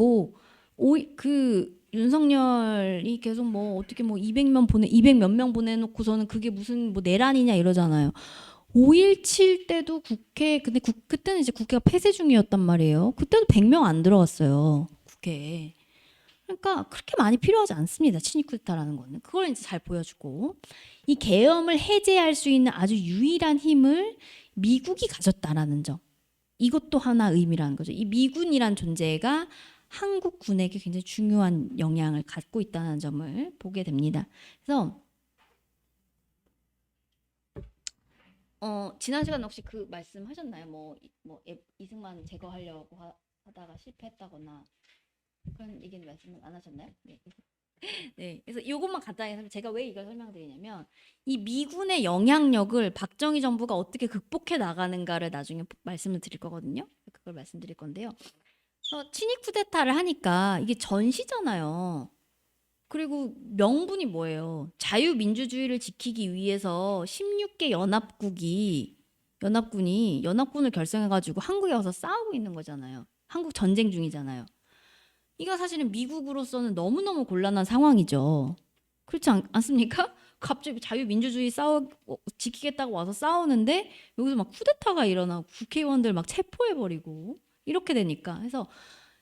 윤석열이 계속 어떻게 200 몇 명 보내놓고서는 그게 무슨 내란이냐 이러잖아요. 5.17 때도 근데 그때는 이제 국회가 폐쇄 중이었단 말이에요. 그때도 100명 안 들어갔어요. 국회에. 그러니까 그렇게 많이 필요하지 않습니다. 친위 쿠데타라는 거는. 그걸 이제 잘 보여주고 이 계엄을 해제할 수 있는 아주 유일한 힘을 미국이 가졌다라는 점. 이것도 하나 의미라는 거죠. 이 미군이란 존재가 한국 군에게 굉장히 중요한 영향을 갖고 있다는 점을 보게 됩니다. 그래서 지난 시간에 혹시 그 말씀하셨나요? 이승만 제거하려고 하다가 실패했다거나 그런 얘기는 말씀을 안 하셨나요? 네. 네, 그래서 이것만 간단히 하면 제가 왜 이걸 설명드리냐면 이 미군의 영향력을 박정희 정부가 어떻게 극복해 나가는가를 나중에 말씀을 드릴 거거든요. 그걸 말씀드릴 건데요. 친위 쿠데타를 하니까 이게 전시잖아요. 그리고 명분이 뭐예요? 자유민주주의를 지키기 위해서 16개 연합군이 연합군을 결성해가지고 한국에 와서 싸우고 있는 거잖아요. 한국 전쟁 중이잖아요. 이거 사실은 미국으로서는 너무너무 곤란한 상황이죠. 그렇지 않습니까? 갑자기 자유민주주의 지키겠다고 와서 싸우는데 여기서 막 쿠데타가 일어나고 국회의원들 막 체포해버리고 이렇게 되니까 그래서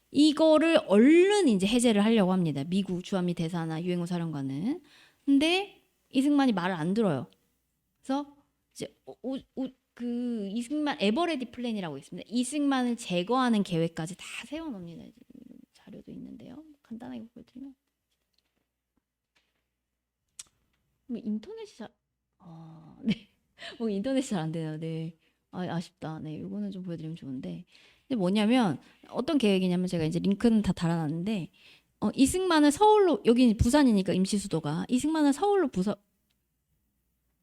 이거를 얼른 이제 해제를 하려고 합니다. 미국 주한미 대사나 유엔군 사령관은. 근데 이승만이 말을 안 들어요. 그래서 이제 그 이승만 에버레디 플랜이라고 있습니다. 이승만을 제거하는 계획까지 다 세워놓습니다. 자료도 있는데요. 간단하게 보여드리면 인터넷이 네. 인터넷이 잘 안 되네요. 네. 아쉽다. 네. 이거는 좀 보여드리면 좋은데. 근데 뭐냐면 어떤 계획이냐면 제가 이제 링크는 다 달아놨는데 이승만을 서울로 여기 부산이니까 임시 수도가 이승만을 서울로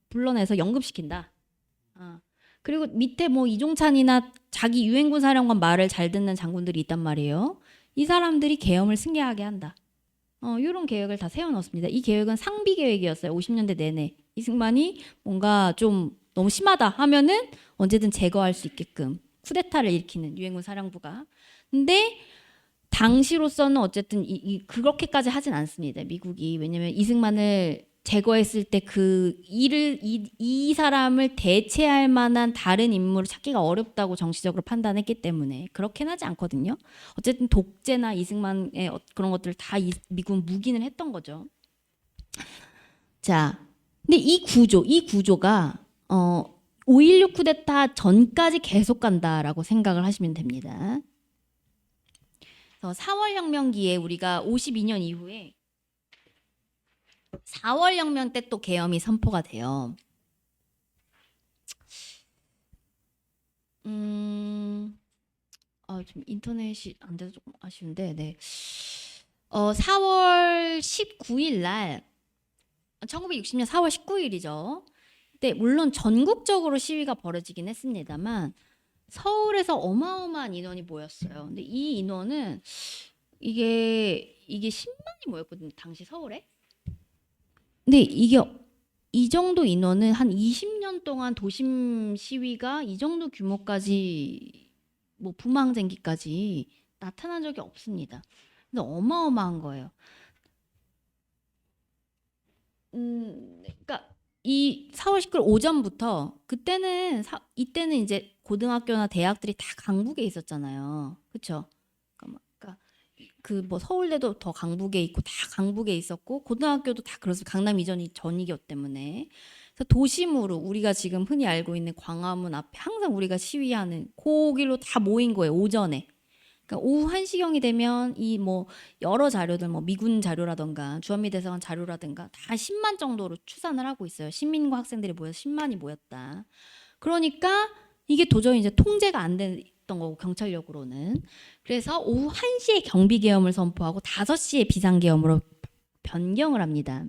불러내서 연금시킨다. 그리고 밑에 이종찬이나 자기 유엔군 사령관 말을 잘 듣는 장군들이 있단 말이에요. 이 사람들이 계엄을 승계하게 한다. 이런 계획을 다 세워놓습니다. 이 계획은 상비 계획이었어요. 50년대 내내. 이승만이 뭔가 좀 너무 심하다 하면은 언제든 제거할 수 있게끔 쿠데타를 일으키는 유엔군 사령부가. 근데 당시로서는 어쨌든 그렇게까지 하진 않습니다. 미국이. 왜냐면 이승만을 제거했을 때 이 사람을 대체할 만한 다른 인물을 찾기가 어렵다고 정치적으로 판단했기 때문에 그렇게는 하지 않거든요. 어쨌든 독재나 이승만의 그런 것들을 다 미국은 묵인을 했던 거죠. 자, 근데 이 구조가 5.16 쿠데타 전까지 계속 간다라고 생각을 하시면 됩니다. 그래서 4월 혁명기에 우리가 52년 이후에 4월 혁명 때 또 계엄이 선포가 돼요. 좀 인터넷이 안 돼서 조금 아쉬운데, 네. 4월 19일 날, 1960년 4월 19일이죠. 근데 물론 전국적으로 시위가 벌어지긴 했습니다만 서울에서 어마어마한 인원이 모였어요. 근데 이 인원은 이게 10만이 모였거든요. 당시 서울에. 근데 이게 이 정도 인원은 한 20년 동안 도심 시위가 이 정도 규모까지 뭐 부망쟁기까지 나타난 적이 없습니다. 근데 어마어마한 거예요. 그러니까 이 4월 19일 오전부터 이때는 이제 고등학교나 대학들이 다 강북에 있었잖아요. 그렇죠? 그러니까 그 뭐 서울대도 더 강북에 있고 다 강북에 있었고 고등학교도 다 그렇습니다. 강남 이전이 전이기 때문에. 그래서 도심으로 우리가 지금 흔히 알고 있는 광화문 앞에 항상 우리가 시위하는 거기로 다 모인 거예요. 오전에. 그러니까 오후 1시경이 되면 이 뭐 여러 자료들 뭐 미군 자료라던가 주한미 대사관 자료라든가 다 10만 정도로 추산을 하고 있어요. 시민과 학생들이 모여서 10만이 모였다. 그러니까 이게 도저히 이제 통제가 안 됐던 거고 경찰력으로는. 그래서 오후 1시에 경비계엄을 선포하고 5시에 비상계엄으로 변경을 합니다.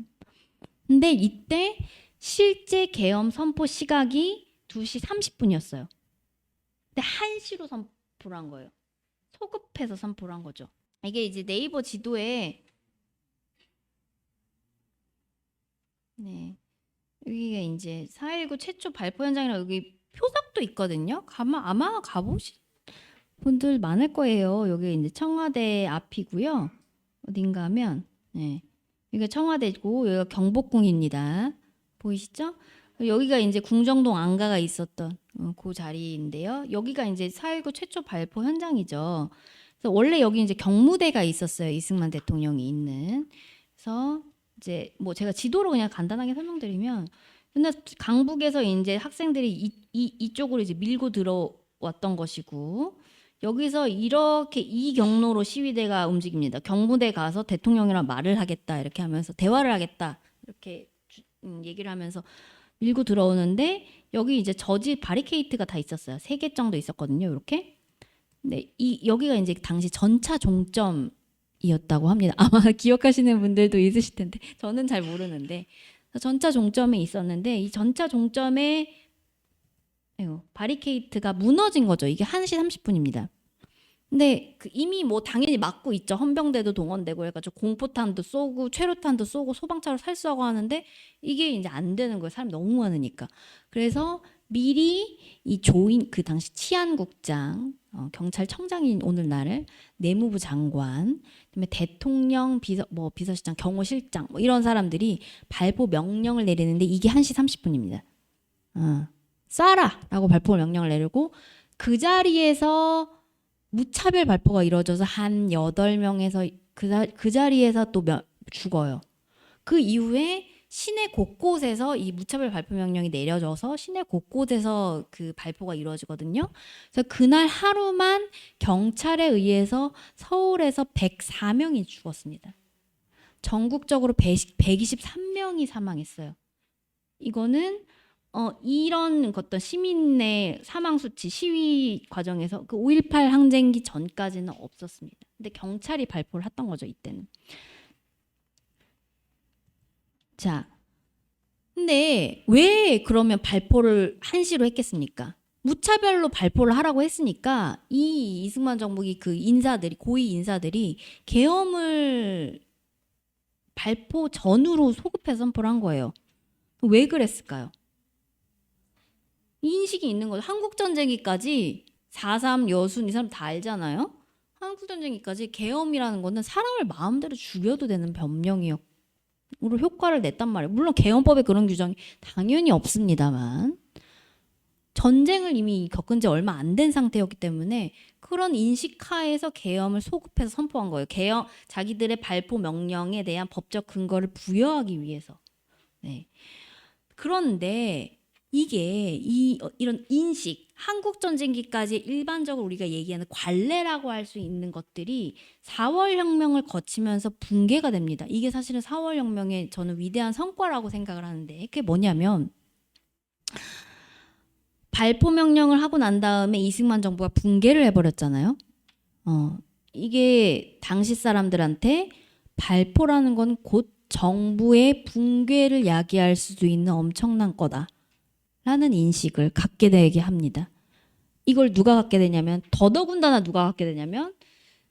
근데 이때 실제 계엄 선포 시각이 2시 30분이었어요. 근데 1시로 선포를 한 거예요. 소급해서 선포를 한 거죠. 이게 이제 네이버 지도에 네. 여기가 이제 4.19 최초 발포 현장이라 여기 표석도 있거든요. 아마 가보신 분들 많을 거예요. 여기 이제 청와대 앞이고요. 어딘가 하면 네. 여기가 청와대고 여기가 경복궁입니다. 보이시죠? 여기가 이제 궁정동 안가가 있었던 그 자리인데요. 여기가 이제 4.19 최초 발포 현장이죠. 그래서 원래 여기 이제 경무대가 있었어요. 이승만 대통령이 있는. 그래서 이제 뭐 제가 지도로 그냥 간단하게 설명드리면 맨날 강북에서 이제 학생들이 이쪽으로 이제 밀고 들어왔던 것이고 여기서 이렇게 이 경로로 시위대가 움직입니다. 경무대 가서 대통령이랑 말을 하겠다 이렇게 하면서 대화를 하겠다 이렇게 얘기를 하면서 밀고 들어오는데 여기 이제 저지 바리케이트가 다 있었어요. 3개 정도 있었거든요. 이렇게. 네, 여기가 이제 당시 전차 종점이었다고 합니다. 아마 기억하시는 분들도 있으실 텐데 저는 잘 모르는데 전차 종점에 있었는데 이 전차 종점에 바리케이트가 무너진 거죠. 이게 1시 30분입니다. 근데 이미 뭐 당연히 막고 있죠. 헌병대도 동원되고 해가지고 공포탄도 쏘고 최루탄도 쏘고 소방차로 살수하고 하는데 이게 이제 안 되는 거예요. 사람 너무 많으니까. 그래서 미리 이 조인 그 당시 치안국장, 경찰청장인 오늘날을 내무부 장관, 그다음에 대통령 비서실장, 경호실장 뭐 이런 사람들이 발포 명령을 내리는데 이게 1시 30분입니다. 쏴라라고 발포 명령을 내리고 그 자리에서 무차별 발포가 이루어져서 한 8명에서 그 자리에서 또 죽어요. 그 이후에 시내 곳곳에서 이 무차별 발포 명령이 내려져서 시내 곳곳에서 그 발포가 이루어지거든요. 그래서 그날 하루만 경찰에 의해서 서울에서 104명이 죽었습니다. 전국적으로 123명이 사망했어요. 이거는 이런 어떤 시민의 사망 수치 시위 과정에서 그 5.18 항쟁기 전까지는 없었습니다. 근데 경찰이 발포를 했던 거죠 이때는. 자, 근데 왜 그러면 발포를 1시로 했겠습니까? 무차별로 발포를 하라고 했으니까 이 이승만 정부의 그 인사들이 고위 인사들이 계엄을 발포 전후로 소급해서 선포를 한 거예요. 왜 그랬을까요? 인식이 있는 거죠. 한국전쟁기까지 4.3 여순 이 사람 다 알잖아요. 한국전쟁기까지 계엄이라는 거는 사람을 마음대로 죽여도 되는 법령이었고 효과를 냈단 말이에요. 물론 계엄법에 그런 규정이 당연히 없습니다만 전쟁을 이미 겪은 지 얼마 안 된 상태였기 때문에 그런 인식하에서 계엄을 소급해서 선포한 거예요. 계엄, 자기들의 발포 명령에 대한 법적 근거를 부여하기 위해서. 네. 그런데 이게 이런 인식, 한국 전쟁기까지 일반적으로 우리가 얘기하는 관례라고 할 수 있는 것들이 4월 혁명을 거치면서 붕괴가 됩니다. 이게 사실은 4월 혁명의 저는 위대한 성과라고 생각을 하는데 그게 뭐냐면 발포 명령을 하고 난 다음에 이승만 정부가 붕괴를 해버렸잖아요. 이게 당시 사람들한테 발포라는 건 곧 정부의 붕괴를 야기할 수도 있는 엄청난 거다라는 인식을 갖게 되게 합니다. 이걸 누가 갖게 되냐면 더더군다나 누가 갖게 되냐면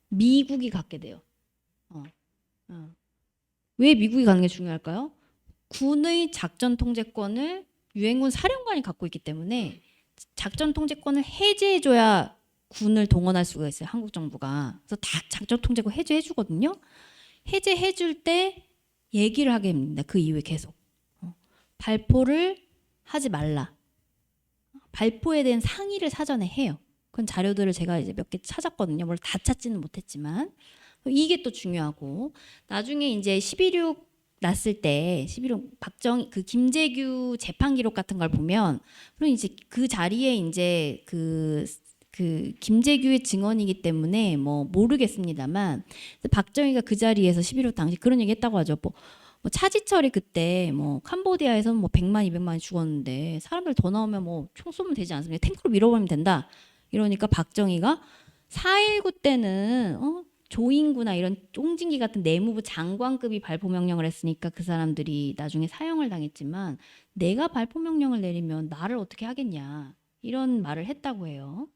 미국이 갖게 돼요. 왜 미국이 갖는 게 중요할까요? 군의 작전 통제권을 유엔군 사령관이 갖고 있기 때문에 작전 통제권을 해제해줘야 군을 동원할 수가 있어요. 한국 정부가. 그래서 다 작전 통제권 해제해주거든요. 해제해줄 때 얘기를 하게 됩니다. 그 이후에 계속. 발포를 하지 말라. 발포에 대한 상의를 사전에 해요. 그런 자료들을 제가 이제 몇 개 찾았거든요. 물론 다 찾지는 못했지만 이게 또 중요하고 나중에 이제 11.6 났을 때 11.6 그 김재규 재판 기록 같은 걸 보면 물론 이제 그 자리에 이제 그 김재규의 증언이기 때문에 뭐 모르겠습니다만 박정희가 그 자리에서 11.6 당시 그런 얘기 했다고 하죠. 뭐 차지철이 그때 뭐 캄보디아에서는 뭐 100만 200만이 죽었는데 사람들 더 나오면 뭐 총 쏘면 되지 않습니까? 탱크로 밀어버리면 된다. 이러니까 박정희가 4.19 때는 조인구나 이런 쫑진기 같은 내무부 장관급이 발포 명령을 했으니까 그 사람들이 나중에 사형을 당했지만 내가 발포 명령을 내리면 나를 어떻게 하겠냐 이런 말을 했다고 해요.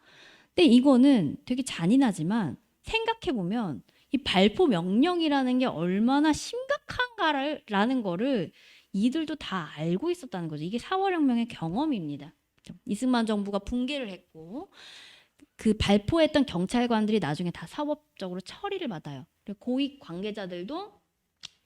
근데 이거는 되게 잔인하지만 생각해보면 이 발포 명령이라는 게 얼마나 심각한가라는 거를 이들도 다 알고 있었다는 거죠. 이게 4월 혁명의 경험입니다. 이승만 정부가 붕괴를 했고 그 발포했던 경찰관들이 나중에 다 사법적으로 처리를 받아요. 그리고 고위 관계자들도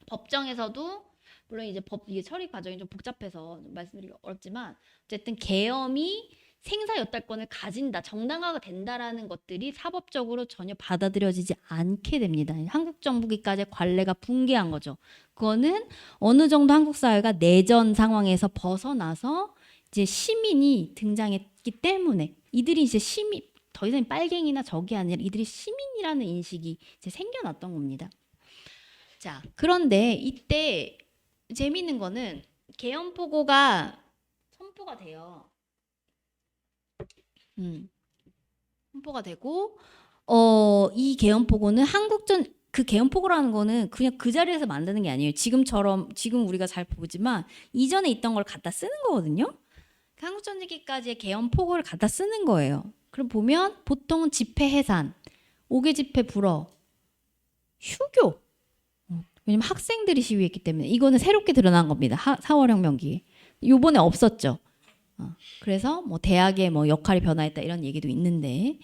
법정에서도 물론 이제 이게 처리 과정이 좀 복잡해서 말씀드리기 어렵지만 어쨌든 계엄이 생사 여탈권을 가진다, 정당화가 된다라는 것들이 사법적으로 전혀 받아들여지지 않게 됩니다. 한국 정부기까지의 관례가 붕괴한 거죠. 그거는 어느 정도 한국 사회가 내전 상황에서 벗어나서 이제 시민이 등장했기 때문에 이들이 이제 시민 더 이상 빨갱이나 적이 아니라 이들이 시민이라는 인식이 이제 생겨났던 겁니다. 자, 그런데 이때 재미있는 거는 계엄포고가 선포가 돼요. 선포가 되고 이 계엄포고는 그 계엄포고라는 거는 그냥 그 자리에서 만드는 게 아니에요. 지금 우리가 잘 보지만 이전에 있던 걸 갖다 쓰는 거거든요. 한국전쟁기까지의 계엄포고를 갖다 쓰는 거예요. 그럼 보면 보통은 집회 해산, 5개 집회 불허, 휴교. 왜냐면 학생들이 시위했기 때문에 이거는 새롭게 드러난 겁니다. 4월 혁명기. 요번에 없었죠. 그래서 뭐 대학의 뭐 역할이 변화했다 이런 얘기도 있는데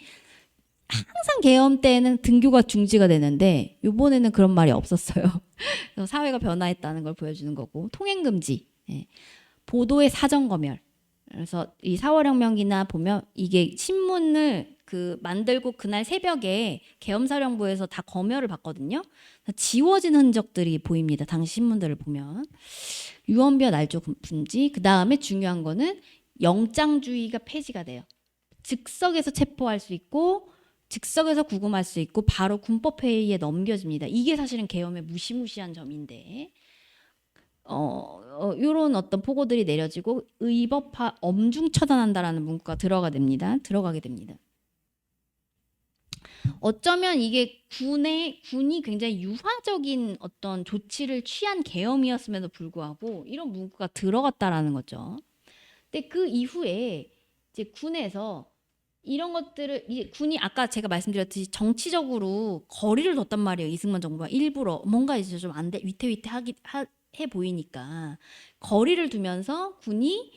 항상 계엄 때는 등교가 중지가 되는데 요번에는 그런 말이 없었어요. 그래서 사회가 변화했다는 걸 보여주는 거고 통행 금지, 보도의 사전 검열. 그래서 이 4월 혁명기나 보면 이게 신문을 만들고 그날 새벽에 계엄사령부에서 다 검열을 받거든요. 지워진 흔적들이 보입니다. 당시 신문들을 보면 유언비어 날조 금지. 그 다음에 중요한 거는 영장주의가 폐지가 돼요. 즉석에서 체포할 수 있고 즉석에서 구금할 수 있고 바로 군법회의에 넘겨집니다. 이게 사실은 계엄의 무시무시한 점인데 이런 어떤 포고들이 내려지고 의법화 엄중 처단한다라는 문구가 들어가게 됩니다. 어쩌면 이게 군이 굉장히 유화적인 어떤 조치를 취한 계엄이었음에도 불구하고 이런 문구가 들어갔다라는 거죠. 근데 그 이후에 이제 군에서 이런 것들을 이제 군이 아까 제가 말씀드렸듯이 정치적으로 거리를 뒀단 말이에요. 이승만 정부가 일부러 뭔가 이제 좀 안 돼 위태위태해 보이니까 거리를 두면서 군이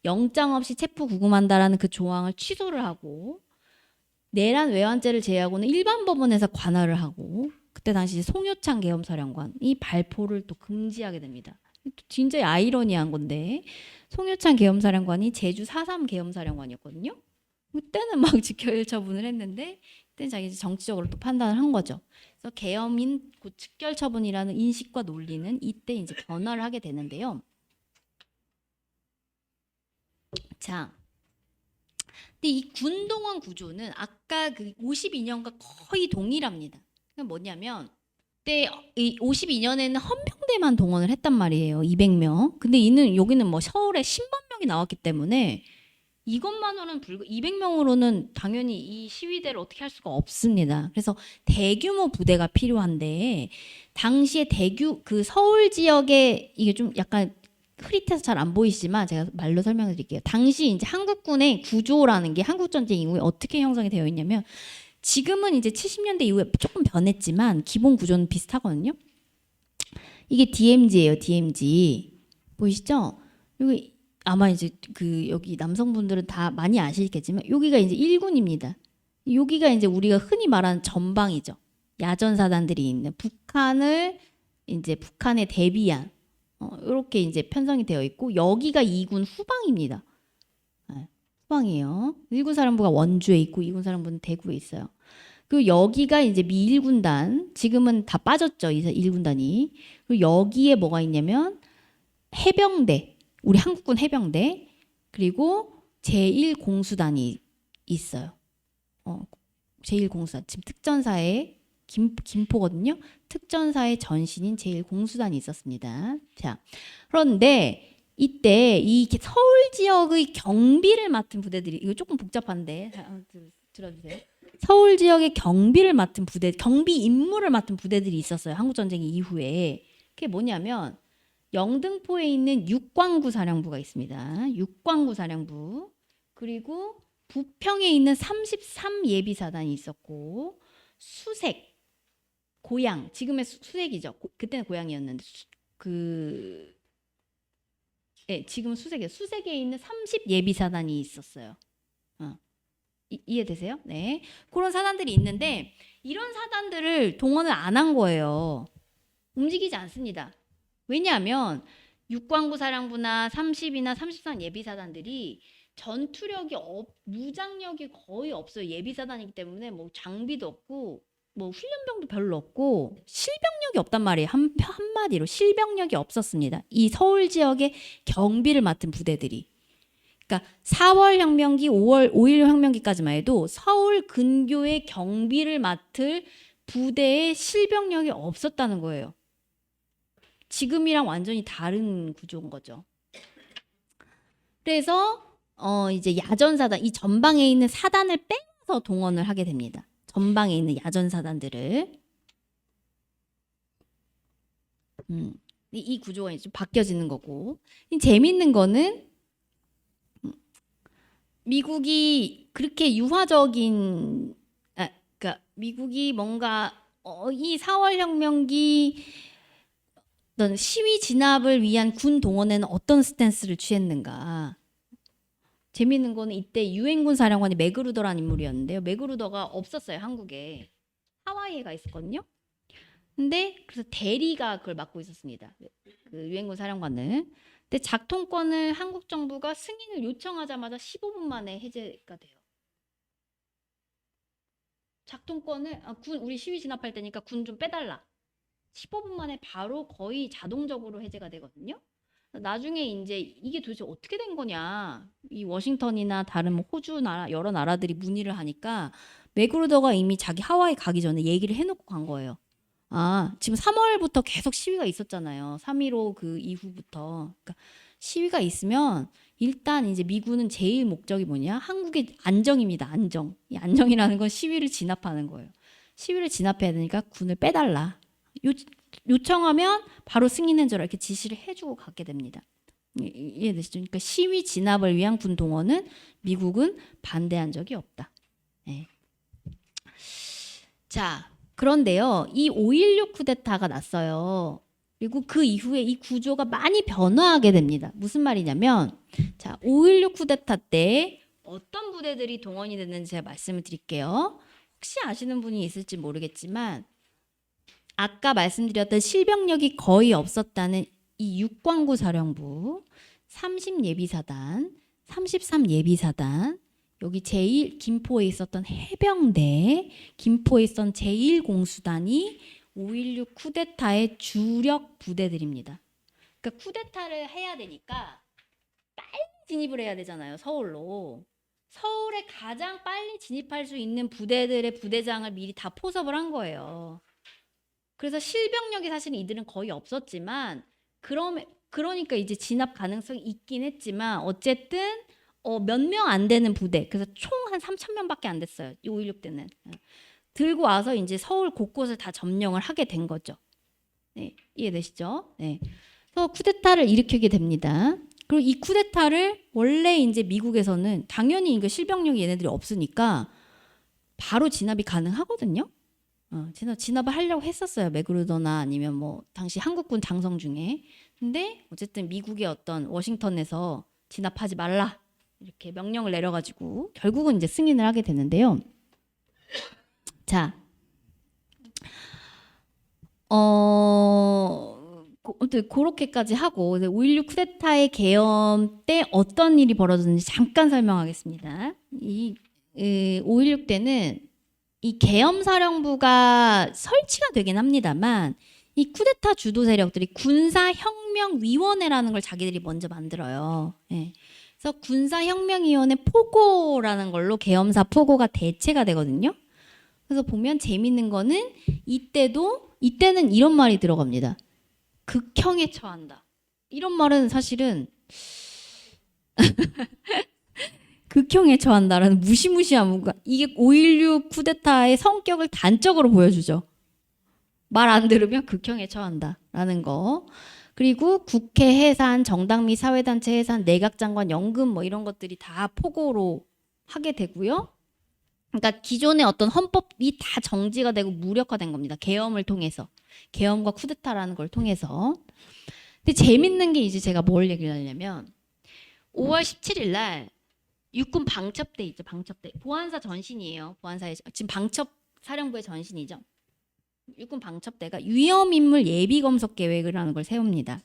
영장 없이 체포 구금한다라는 그 조항을 취소를 하고 내란 외환죄를 제외하고는 일반 법원에서 관할을 하고 그때 당시 송효창 계엄사령관이 발포를 또 금지하게 됩니다. 진짜 아이러니한 건데 송효창 계엄사령관이 제주 4.3 계엄사령관이었거든요. 그때는 막 직결 처분을 했는데 그때 자기 정치적으로 또 판단을 한 거죠. 그래서 계엄인 곧 직결 처분이라는 인식과 논리는 이때 이제 변화를 하게 되는데요. 자, 근데 이 군동원 구조는 아까 그 52년과 거의 동일합니다. 그러니까 뭐냐면 그때 이 52년에는 헌병대만 동원을 했단 말이에요. 200명. 근데 여기는 뭐 서울에 10만 명이 나왔기 때문에 이것만으로는 200명으로는 당연히 이 시위대를 어떻게 할 수가 없습니다. 그래서 대규모 부대가 필요한데 당시에 그 서울 지역에 이게 좀 약간 흐릿해서 잘 안 보이시지만 제가 말로 설명해 드릴게요. 당시 이제 한국군의 구조라는 게 한국전쟁 이후에 어떻게 형성이 되어 있냐면 지금은 이제 70년대 이후에 조금 변했지만 기본 구조는 비슷하거든요. 이게 DMZ예요. DMZ. 보이시죠? 여기 아마 이제 그 여기 남성분들은 다 많이 아시겠지만 여기가 이제 1군입니다. 여기가 이제 우리가 흔히 말하는 전방이죠. 야전사단들이 있는 북한에 대비한 이렇게 이제 편성이 되어 있고 여기가 2군 후방입니다. 네, 후방이에요. 1군 사령부가 원주에 있고 2군 사령부는 대구에 있어요. 그리고 여기가 이제 미 1군단 지금은 다 빠졌죠. 1군단이. 그리고 여기에 뭐가 있냐면 해병대 우리 한국군 해병대 그리고 제1공수단이 있어요. 제1공수단 지금 특전사의 김포거든요. 특전사의 전신인 제1공수단이 있었습니다. 자, 그런데 이때 이 서울 지역의 경비를 맡은 부대들이 이거 조금 복잡한데 들어주세요. 서울 지역의 경비를 맡은 경비 임무를 맡은 부대들이 있었어요. 한국전쟁 이후에. 그게 뭐냐면 영등포에 있는 육광구 사령부가 있습니다. 육광구 사령부. 그리고 부평에 있는 33 예비사단이 있었고 수색, 고양, 지금의 수색이죠. 그때는 고양이었는데 네, 지금은 수색이에요. 수색에 있는 30 예비사단이 있었어요. 이해되세요? 네. 그런 사단들이 있는데 이런 사단들을 동원을 안 한 거예요. 움직이지 않습니다. 왜냐하면 육광구 사령부나 30이나 33 예비사단들이 전투력이 무장력이 거의 없어요. 예비사단이기 때문에 뭐 장비도 없고 뭐 훈련병도 별로 없고 실병력이 없단 말이에요. 한마디로 실병력이 없었습니다. 이 서울 지역의 경비를 맡은 부대들이. 그러니까 4월 혁명기, 5.16 혁명기까지만 해도 서울 근교의 경비를 맡을 부대의 실병력이 없었다는 거예요. 지금이랑 완전히 다른 구조인 거죠. 그래서 이제 야전사단, 이 전방에 있는 사단을 빼서 동원을 하게 됩니다. 전방에 있는 야전사단들을. 이 구조가 이제 바뀌어지는 거고. 재밌는 거는 미국이 그렇게 유화적인, 그러니까 미국이 뭔가 이 4월 혁명기 어떤 시위 진압을 위한 군 동원에는 어떤 스탠스를 취했는가. 재미있는 거는 이때 유엔군 사령관이 매그루더라는 인물이었는데요. 매그루더가 없었어요. 한국에. 하와이에 가 있었거든요. 근데 그래서 대리가 그걸 맡고 있었습니다. 그 유엔군 사령관을. 근데 작통권을 한국 정부가 승인을 요청하자마자 15분 만에 해제가 돼요. 작통권을 우리 시위 진압할 때니까 군 좀 빼달라. 15분 만에 바로 거의 자동적으로 해제가 되거든요. 나중에 이제 이게 도대체 어떻게 된 거냐. 이 워싱턴이나 다른 뭐 호주 나라 여러 나라들이 문의를 하니까 매그루더가 이미 자기 하와이 가기 전에 얘기를 해놓고 간 거예요. 지금 3월부터 계속 시위가 있었잖아요. 3.15 그 이후부터. 그러니까 시위가 있으면 일단 이제 미군은 제일 목적이 뭐냐? 한국의 안정입니다. 안정. 이 안정이라는 건 시위를 진압하는 거예요. 시위를 진압해야 되니까 군을 빼달라. 요청하면 바로 승인해줘라 이렇게 지시를 해주고 갖게 됩니다. 이해되시죠? 그러니까 시위 진압을 위한 군 동원은 미국은 반대한 적이 없다. 네. 자, 그런데요, 이 5.16 쿠데타가 났어요. 그리고 그 이후에 이 구조가 많이 변화하게 됩니다. 무슨 말이냐면, 자, 5.16 쿠데타 때 어떤 부대들이 동원이 됐는지 제가 말씀을 드릴게요. 혹시 아시는 분이 있을지 모르겠지만 아까 말씀드렸던 실병력이 거의 없었다는 이 육광구 사령부, 30 예비사단, 33 예비사단, 여기 제1 김포에 있었던 해병대, 김포에 있었던 제1공수단이 5.16 쿠데타의 주력 부대들입니다. 그러니까 쿠데타를 해야 되니까 빨리 진입을 해야 되잖아요. 서울로. 서울에 가장 빨리 진입할 수 있는 부대들의 부대장을 미리 다 포섭을 한 거예요. 그래서 실병력이 사실은 이들은 거의 없었지만 그러니까 이제 진압 가능성이 있긴 했지만 어쨌든 몇 명 안 되는 부대, 그래서 총 한 3,000명밖에 안 됐어요. 5.16 때는. 들고 와서 이제 서울 곳곳을 다 점령을 하게 된 거죠. 네, 이해되시죠? 네. 그래서 쿠데타를 일으키게 됩니다. 그리고 이 쿠데타를 원래 이제 미국에서는 당연히 이거 실병력이 얘네들이 없으니까 바로 진압이 가능하거든요. 진압을 하려고 했었어요. 매그루더나 아니면 뭐 당시 한국군 장성 중에. 근데 어쨌든 미국의 어떤 워싱턴에서 진압하지 말라 이렇게 명령을 내려가지고 결국은 이제 승인을 하게 되는데요. 자, 그렇게까지 하고 5.16 쿠데타의 계엄 때 어떤 일이 벌어졌는지 잠깐 설명하겠습니다. 5.16 때는 이 계엄사령부가 설치가 되긴 합니다만 이 쿠데타 주도 세력들이 군사혁명위원회라는 걸 자기들이 먼저 만들어요. 예. 그래서 군사혁명위원회 포고라는 걸로 계엄사 포고가 대체가 되거든요. 그래서 보면 재밌는 거는 이때는 이런 말이 들어갑니다. 극형에 처한다. 이런 말은 사실은 극형에 처한다라는 무시무시한 뭔가 이게 5.16 쿠데타의 성격을 단적으로 보여주죠. 말 안 들으면 극형에 처한다라는 거. 그리고 국회 해산, 정당 및 사회단체 해산, 내각장관 연금 뭐 이런 것들이 다 포고로 하게 되고요. 그러니까 기존의 어떤 헌법이 다 정지가 되고 무력화된 겁니다. 계엄을 통해서. 계엄과 쿠데타라는 걸 통해서. 근데 재밌는 게 이제 제가 뭘 얘기를 하냐면 5월 17일 날 육군 방첩대 있죠. 방첩대. 보안사 전신이에요. 보안사의 지금 방첩 사령부의 전신이죠. 육군 방첩대가 위험인물 예비검속 계획을 하는 걸 세웁니다.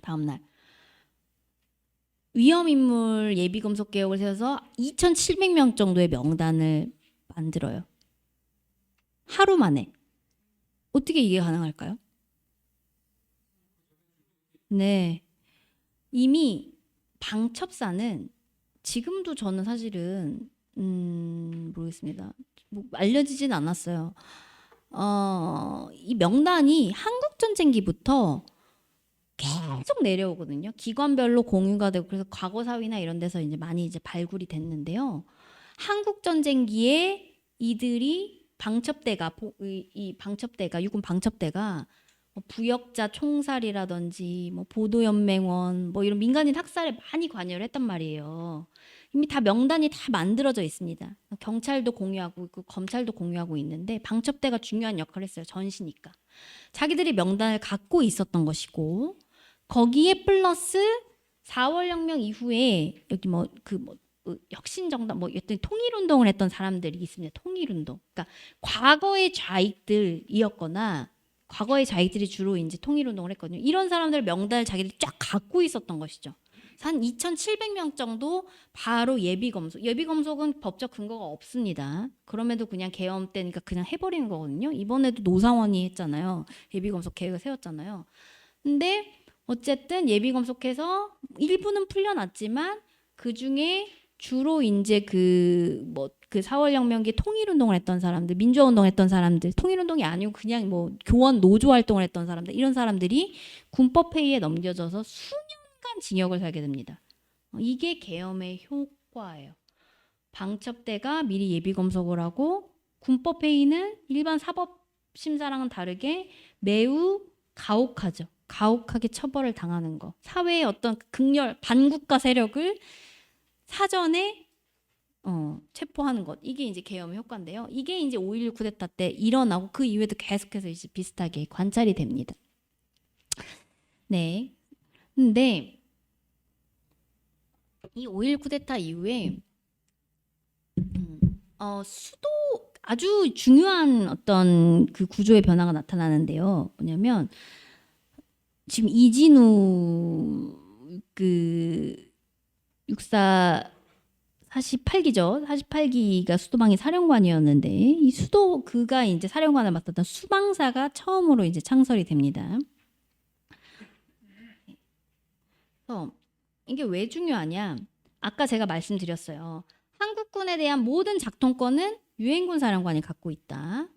다음날. 위험인물 예비검속 계획을 세워서 2,700명 정도의 명단을 만들어요. 하루 만에. 어떻게 이게 가능할까요? 네. 이미 방첩사는 지금도 저는 사실은 모르겠습니다. 뭐 알려지진 않았어요. 이 명단이 한국전쟁기부터 계속 내려오거든요. 기관별로 공유가 되고 그래서 과거사위나 이런 데서 이제 많이 이제 발굴이 됐는데요. 한국전쟁기에 이들이 이 방첩대가 육군 방첩대가 뭐 부역자 총살이라든지 뭐 보도연맹원 뭐 이런 민간인 학살에 많이 관여를 했단 말이에요. 이미 다 명단이 다 만들어져 있습니다. 경찰도 공유하고 있고 검찰도 공유하고 있는데 방첩대가 중요한 역할을 했어요. 전시니까. 자기들이 명단을 갖고 있었던 것이고 거기에 플러스 4월 혁명 이후에 여기 혁신정당 여튼 통일운동을 했던 사람들이 있습니다. 통일운동. 그러니까 과거의 좌익들이었거나 과거의 좌익들이 주로 이제 통일운동을 했거든요. 이런 사람들 명단을 자기들이 쫙 갖고 있었던 것이죠. 한 2,700명 정도 바로 예비검속. 예비검속은 법적 근거가 없습니다. 그럼에도 그냥 계엄 때니까 그냥 해버리는 거거든요. 이번에도 노상원이 했잖아요. 예비검속 계획을 세웠잖아요. 근데 어쨌든 예비검속해서 일부는 풀려났지만 그 중에 주로 이제 그 4월 혁명기 통일운동을 했던 사람들, 민주화운동 했던 사람들, 통일운동이 아니고 그냥 뭐 교원 노조 활동을 했던 사람들, 이런 사람들이 군법회의에 넘겨져서 수년간 징역을 살게 됩니다. 이게 계엄의 효과예요. 방첩대가 미리 예비검속을 하고 군법회의는 일반 사법심사랑은 다르게 매우 가혹하죠. 가혹하게 처벌을 당하는 거. 사회의 어떤 극렬 반국가 세력을 사전에 체포하는 것. 이게 이제 계엄의 효과인데요. 이게 이제 5.16 쿠데타 때 일어나고 그 이후에도 계속해서 이제 비슷하게 관찰이 됩니다. 네. 근데 이 5.16 쿠데타 이후에 수도 아주 중요한 어떤 그 구조의 변화가 나타나는데요. 뭐냐면 지금 이진우 그 육사 48기죠. 48기가 수도방위 사령관이었는데 이 수도 그가 이제 사령관을 맡았던 수방사가 처음으로 이제 창설이 됩니다. 그래서 이게 왜 중요하냐? 아까 제가 말씀드렸어요. 한국군에 대한 모든 작동권은 유엔군 사령관이 갖고 있다.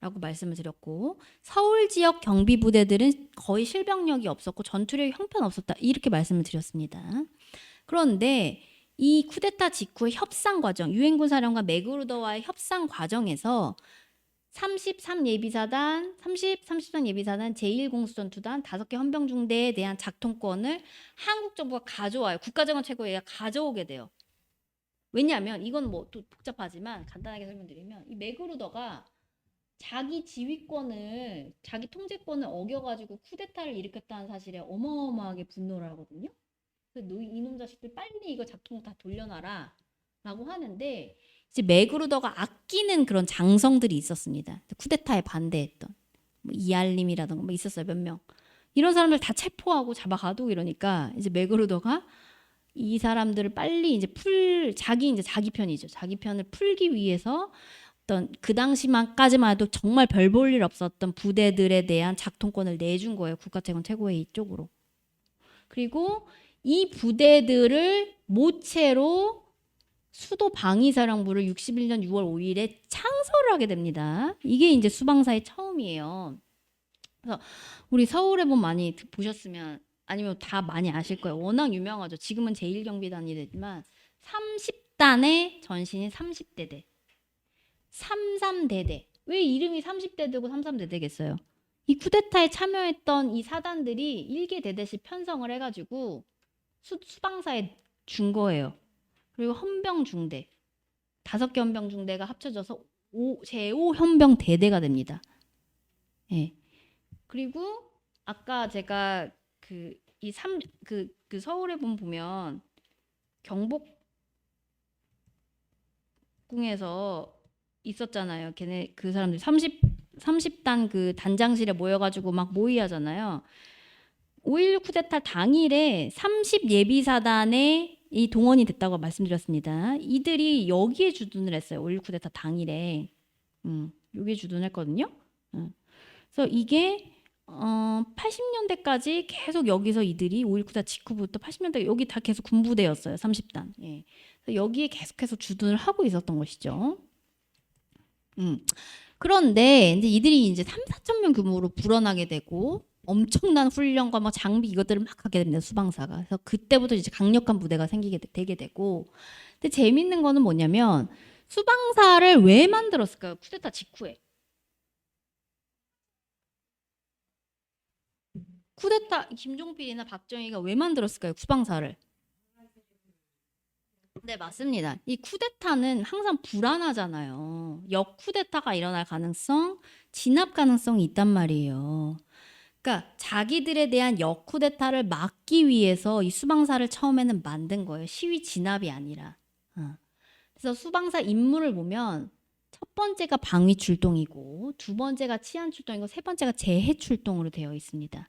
라고 말씀을 드렸고 서울 지역 경비 부대들은 거의 실병력이 없었고 전투력이 형편없었다. 이렇게 말씀을 드렸습니다. 그런데 이 쿠데타 직후의 협상 과정, 유엔군 사령관 맥그루더와의 협상 과정에서 33예비사단, 33예비사단, 제1공수전투단 5개 헌병중대에 대한 작통권을 한국 정부가 가져와요. 국가정원 최고위가 가져오게 돼요. 왜냐하면 이건 뭐 또 복잡하지만 간단하게 설명드리면 이 맥그루더가 자기 지휘권을, 자기 통제권을 어겨가지고 쿠데타를 일으켰다는 사실에 어마어마하게 분노를 하거든요. 그래서 이놈 자식들 빨리 이거 작통 다 돌려놔라 라고 하는데 이제 맥그루더가 아끼는 그런 장성들이 있었습니다. 쿠데타에 반대했던 뭐 이알림이라든가 뭐 있었어요. 몇 명. 이런 사람들 다 체포하고 잡아가도 이러니까 이제 맥그루더가 이 사람들을 빨리 이제 자기 편이죠. 자기 편을 풀기 위해서 어떤 그 당시만까지만 해도 정말 별 볼 일 없었던 부대들에 대한 작통권을 내준 거예요. 국가채권 최고회의 쪽으로. 그리고 이 부대들을 모체로 수도 방위사령부를 61년 6월 5일에 창설을 하게 됩니다. 이게 이제 수방사의 처음이에요. 그래서 우리 서울해본 많이 보셨으면 아니면 다 많이 아실 거예요. 워낙 유명하죠. 지금은 제1경비단이 되지만 30단의 전신이 30대대. 33대대. 왜 이름이 30대대고 33대대겠어요? 이 쿠데타에 참여했던 이 사단들이 1개 대대씩 편성을 해가지고 수방사에 준 거예요. 그리고 헌병중대. 5개 헌병중대가 합쳐져서 제5 헌병대대가 됩니다. 예. 그리고 아까 제가 그 서울에 보면 경복궁에서 있었잖아요. 걔네 그 사람들 30단 그 단장실에 모여가지고 막 모의하잖아요. 5.16 쿠데타 당일에 30 예비사단에 이 동원이 됐다고 말씀드렸습니다. 이들이 여기에 주둔을 했어요. 5.16 쿠데타 당일에. 여기에 주둔했거든요. 그래서 이게 80년대까지 계속 여기서 이들이 5.16 쿠데타 직후부터 80년대 여기 다 계속 군부대였어요. 30단. 예. 그래서 여기에 계속해서 주둔을 하고 있었던 것이죠. 그런데 이제 이들이 이제 3, 4천 명 규모로 불어나게 되고 엄청난 훈련과 막 장비 이것들을 막 하게 됩니다. 수방사가. 그래서 그때부터 이제 강력한 부대가 되게 되고. 근데 재밌는 거는 뭐냐면 수방사를 왜 만들었을까요? 쿠데타 직후에. 쿠데타 김종필이나 박정희가 왜 만들었을까요? 수방사를. 네, 맞습니다. 이 쿠데타는 항상 불안하잖아요. 역쿠데타가 일어날 가능성, 진압 가능성이 있단 말이에요. 그러니까 자기들에 대한 역쿠데타를 막기 위해서 이 수방사를 처음에는 만든 거예요. 시위 진압이 아니라. 그래서 수방사 임무를 보면 첫 번째가 방위 출동이고 두 번째가 치안 출동이고 세 번째가 재해 출동으로 되어 있습니다.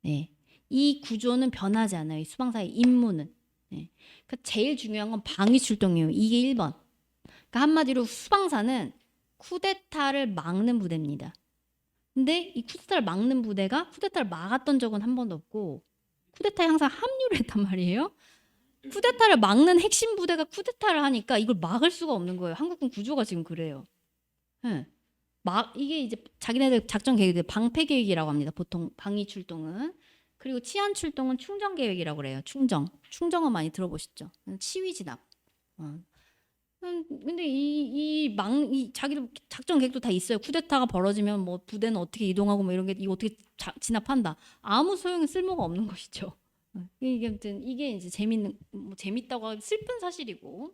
네. 이 구조는 변하지 않아요. 이 수방사의 임무는. 네. 그러니까 제일 중요한 건 방위 출동이에요. 이게 1번. 그러니까 한마디로 수방사는 쿠데타를 막는 부대입니다. 근데 이 쿠데타를 막는 부대가 쿠데타를 막았던 적은 한 번도 없고 쿠데타에 항상 합류를 했단 말이에요. 쿠데타를 막는 핵심 부대가 쿠데타를 하니까 이걸 막을 수가 없는 거예요. 한국군 구조가 지금 그래요. 네. 이게 이제 자기네들 작전 계획들 방패 계획이라고 합니다. 보통 방위 출동은. 그리고 치안 출동은 충정 계획이라고 그래요. 충정은 많이 들어보셨죠? 치위 진압. 근데 이 자기들 작전 계획도 다 있어요. 쿠데타가 벌어지면 뭐 부대는 어떻게 이동하고 뭐 이런 게 이거 어떻게 진압한다. 아무 소용이 쓸모가 없는 것이죠. 이게 아무튼 이게 이제 재밌다고 하기 슬픈 사실이고.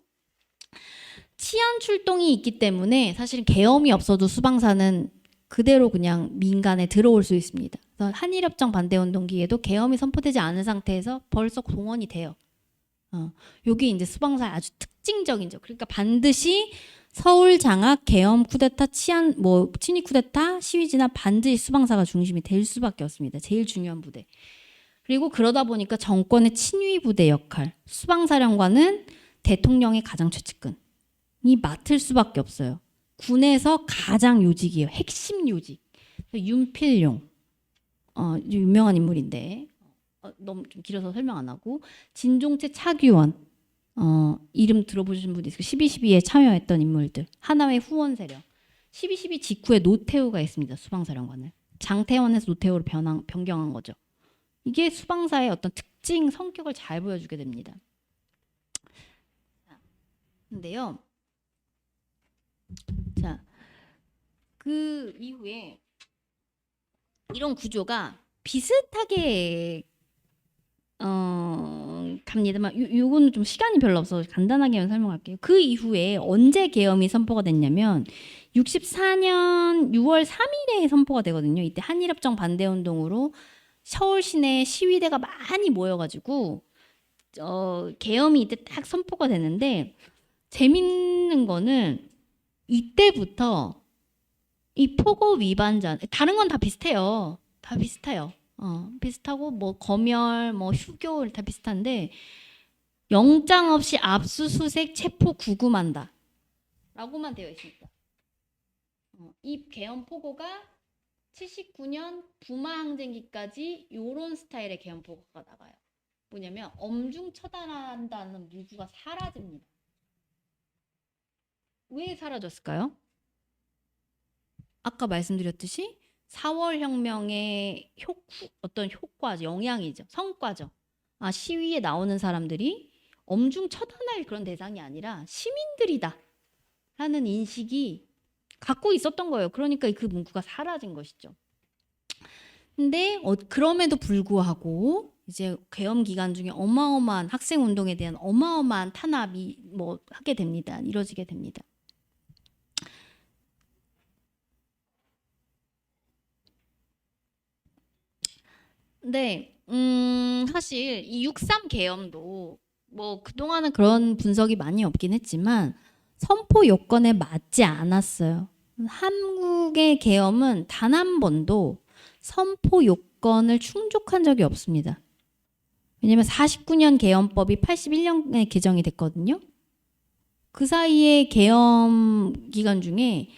치안 출동이 있기 때문에 사실 계엄이 없어도 수방사는 그대로 그냥 민간에 들어올 수 있습니다. 그래서 한일협정 반대운동기에도 계엄이 선포되지 않은 상태에서 벌써 동원이 돼요. 여기 이제 수방사의 아주 특징적인죠. 그러니까 반드시 서울 장악, 계엄, 쿠데타, 치안, 뭐 친위 쿠데타, 시위 진압 반드시 수방사가 중심이 될 수밖에 없습니다. 제일 중요한 부대. 그리고 그러다 보니까 정권의 친위 부대 역할, 수방사령관은 대통령의 가장 최측근이 맡을 수밖에 없어요. 군에서 가장 요직이에요. 핵심 요직. 윤필용, 유명한 인물인데 너무 좀 길어서 설명 안 하고, 진종채 차규원, 이름 들어보신 분이 있어요. 12.12에 참여했던 인물들. 하나의 후원 세력. 12.12 직후에 노태우가 있습니다. 수방사령관을. 장태원에서 노태우로 변경한 거죠. 이게 수방사의 어떤 특징, 성격을 잘 보여주게 됩니다. 근데요. 자, 그 이후에 이런 구조가 비슷하게 갑니다만 요거는 좀 시간이 별로 없어서 간단하게만 설명할게요. 그 이후에 언제 계엄이 선포가 됐냐면 64년 6월 3일에 선포가 되거든요. 이때 한일협정 반대운동으로 서울 시내 시위대가 많이 모여가지고 계엄이 이때 딱 선포가 되는데, 재밌는 거는 이때부터 이 포고 위반자, 다른 건 다 비슷해요. 다 비슷해요. 비슷하고 뭐 검열, 뭐 휴교 다 비슷한데, 영장 없이 압수수색, 체포, 구금한다 라고만 되어 있습니다. 이 계엄 포고가 79년 부마 항쟁기까지 요런 스타일의 계엄 포고가 나가요. 뭐냐면 엄중 처단한다는 문구가 사라집니다. 왜 사라졌을까요? 아까 말씀드렸듯이 4월 혁명의 어떤 효과죠. 영향이죠. 성과죠. 시위에 나오는 사람들이 엄중 처단할 그런 대상이 아니라 시민들이다 라는 인식이 갖고 있었던 거예요. 그러니까 그 문구가 사라진 것이죠. 근데 그럼에도 불구하고 이제 계엄 기간 중에 어마어마한 학생 운동에 대한 어마어마한 탄압이 뭐 하게 됩니다. 이루어지게 됩니다. 근데 사실 이 6.3 계엄도 뭐 그동안은 그런 분석이 많이 없긴 했지만 선포 요건에 맞지 않았어요. 한국의 계엄은 단 한 번도 선포 요건을 충족한 적이 없습니다. 왜냐면 49년 계엄법이 81년에 개정이 됐거든요. 그 사이에 계엄 기간 중에